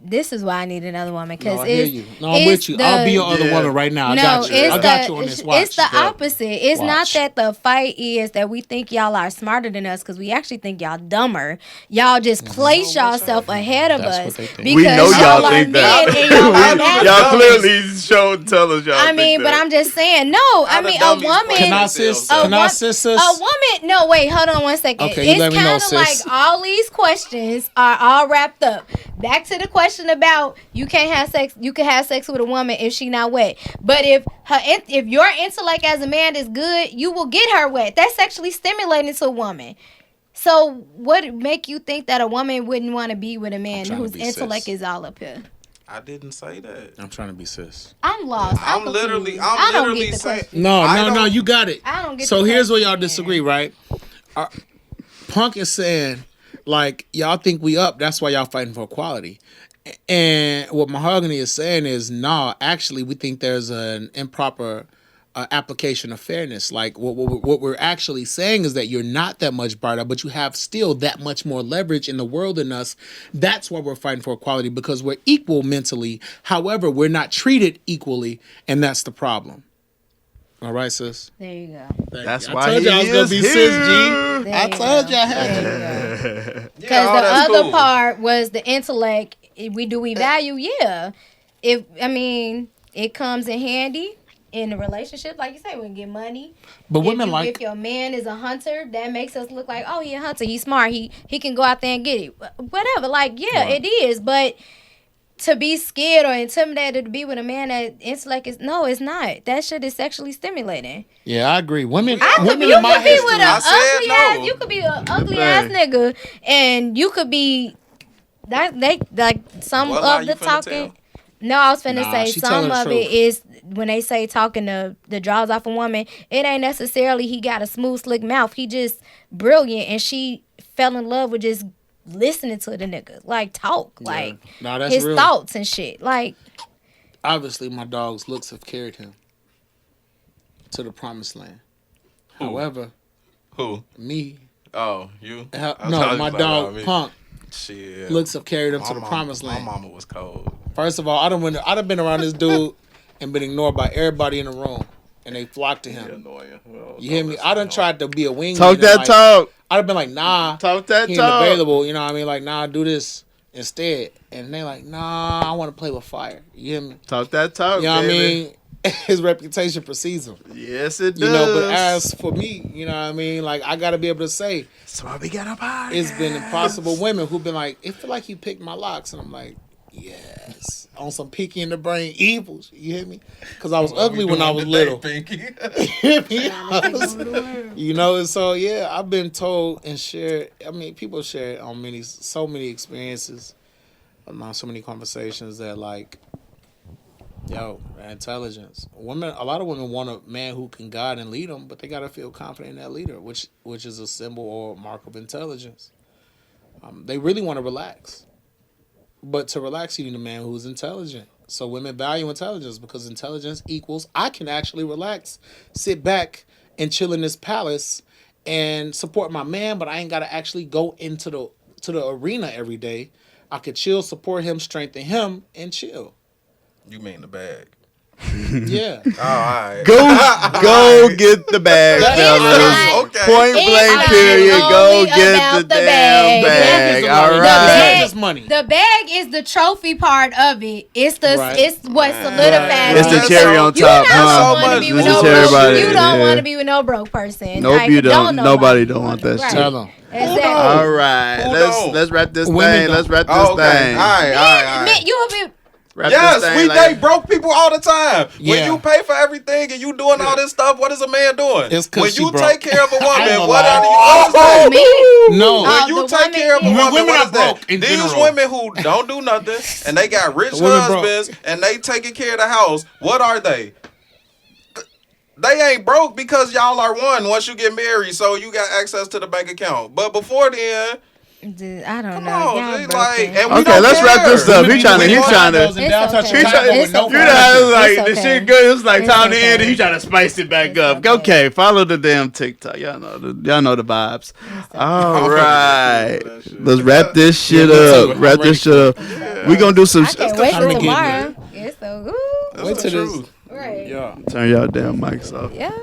this is why I need another woman because I hear you. No, I'm with you. I'll be your other woman right now. I got you. I got you on this. Watch. It's the opposite. It's not that the fight is that we think y'all are smarter than us because we actually think y'all dumber. Y'all just place yourself ahead of us because we know y'all think that. Y'all clearly tell us y'all. I mean, but I'm just saying. No, I mean a woman. Can I assist us? A woman. No, wait. Hold on one second. Okay, it's kind of like all these questions are all wrapped up. Back to the question question about you can't have sex. You can have sex with a woman if she not wet. But if your intellect as a man is good, you will get her wet. That's sexually stimulating to a woman. So what make you think that a woman wouldn't want to be with a man whose intellect is all up here? I didn't say that. I'm trying to be sis. I'm lost. I'm literally saying. No, you got it. I don't get. So here's where y'all disagree, right? Punk is saying, like, y'all think we up, that's why y'all fighting for equality. And what Mohogany is saying is, nah, actually, we think there's an improper application of fairness. Like, what we're actually saying is that you're not that much brighter, but you have still that much more leverage in the world than us. That's why we're fighting for equality, because we're equal mentally. However, we're not treated equally, and that's the problem. All right, sis. There you go. That's I why told he y'all I was gonna is be here. sis, G. I told y'all I had to. Because the other part was the intellect. We value? Yeah. It comes in handy in a relationship. Like you say, we can get money. But women if your man is a hunter, that makes us look like, oh, he a hunter. He's smart. He can go out there and get it. Whatever. Like, yeah, it is. But to be scared or intimidated to be with a man that intellect is it's not. That shit is sexually stimulating. Yeah, I agree. Women in my you could be an ugly ass nigga, and you could be some of the talking. No, I was finna say some of it is when they say talking the draws off a woman. It ain't necessarily he got a smooth, slick mouth. He just brilliant, and she fell in love with just listening to the nigga talk that's his real. Thoughts and shit. Like, obviously my dog's looks have carried him to the promised land. Who? However, me. Oh, you? No, my dog Punk. Shit. Looks have carried him to the promised land. My mama was cold. First of all, I'd have been around this dude and been ignored by everybody in the room, and they flocked to him. Well, you hear me? I done tried to be a wingman. Talk that talk. I'd have been like, nah, talk that he talk. ain't available. You know what I mean? Like, nah, do this instead. And they like, nah, I want to play with fire. You hear me? Talk that talk. You know baby. what I mean? His reputation precedes him. Yes, it does. You know, but as for me, you know what I mean? Like, I got to be able to say, that's why we got a podcast. It's been impossible women who've been like, it feel like you picked my locks. And I'm like, yes. On some Pinky in the Brain evils. You hear me? Because I was ugly when I was little. You know, and so, yeah, I've been told and shared. I mean, people share on so many experiences, so many conversations that, like, yo, intelligence. A lot of women want a man who can guide and lead them, but they gotta feel confident in that leader, which is a symbol or mark of intelligence. They really want to relax, but to relax, you need a man who's intelligent. So women value intelligence because intelligence equals I can actually relax, sit back, and chill in this palace and support my man, but I ain't gotta actually go into the arena every day. I could chill, support him, strengthen him, and chill. You mean the bag? Yeah. All right. Go get the bag, fellas. Okay. Point blank period. Go get the damn bag. All right. The bag is the trophy part of it. It's what solidifies. It's the cherry on top. You don't want to be with no broke person. Nope, you don't. Nobody don't want that shit. Tell them. Exactly. All right. Let's wrap this thing. Let's wrap this thing. All right. You will be. We date broke people all the time. When you pay for everything and you doing all this stuff, what is a man doing? When you take care of a woman, what are you? No. When you take care of a woman, what is that? These women who don't do nothing and they got rich husbands and they taking care of the house, what are they? They ain't broke because y'all are one once you get married, so you got access to the bank account. But before then, I don't know. On, and okay, let's wrap this up. He trying to. The shit good. It's like time to end. He trying to spice it back up. Okay, follow the damn TikTok. Y'all know the vibes. All right, let's wrap this shit up. We gonna do some. I can't wait for tomorrow. It's so good. Wait till this. Right. Turn y'all damn mics off. Yeah.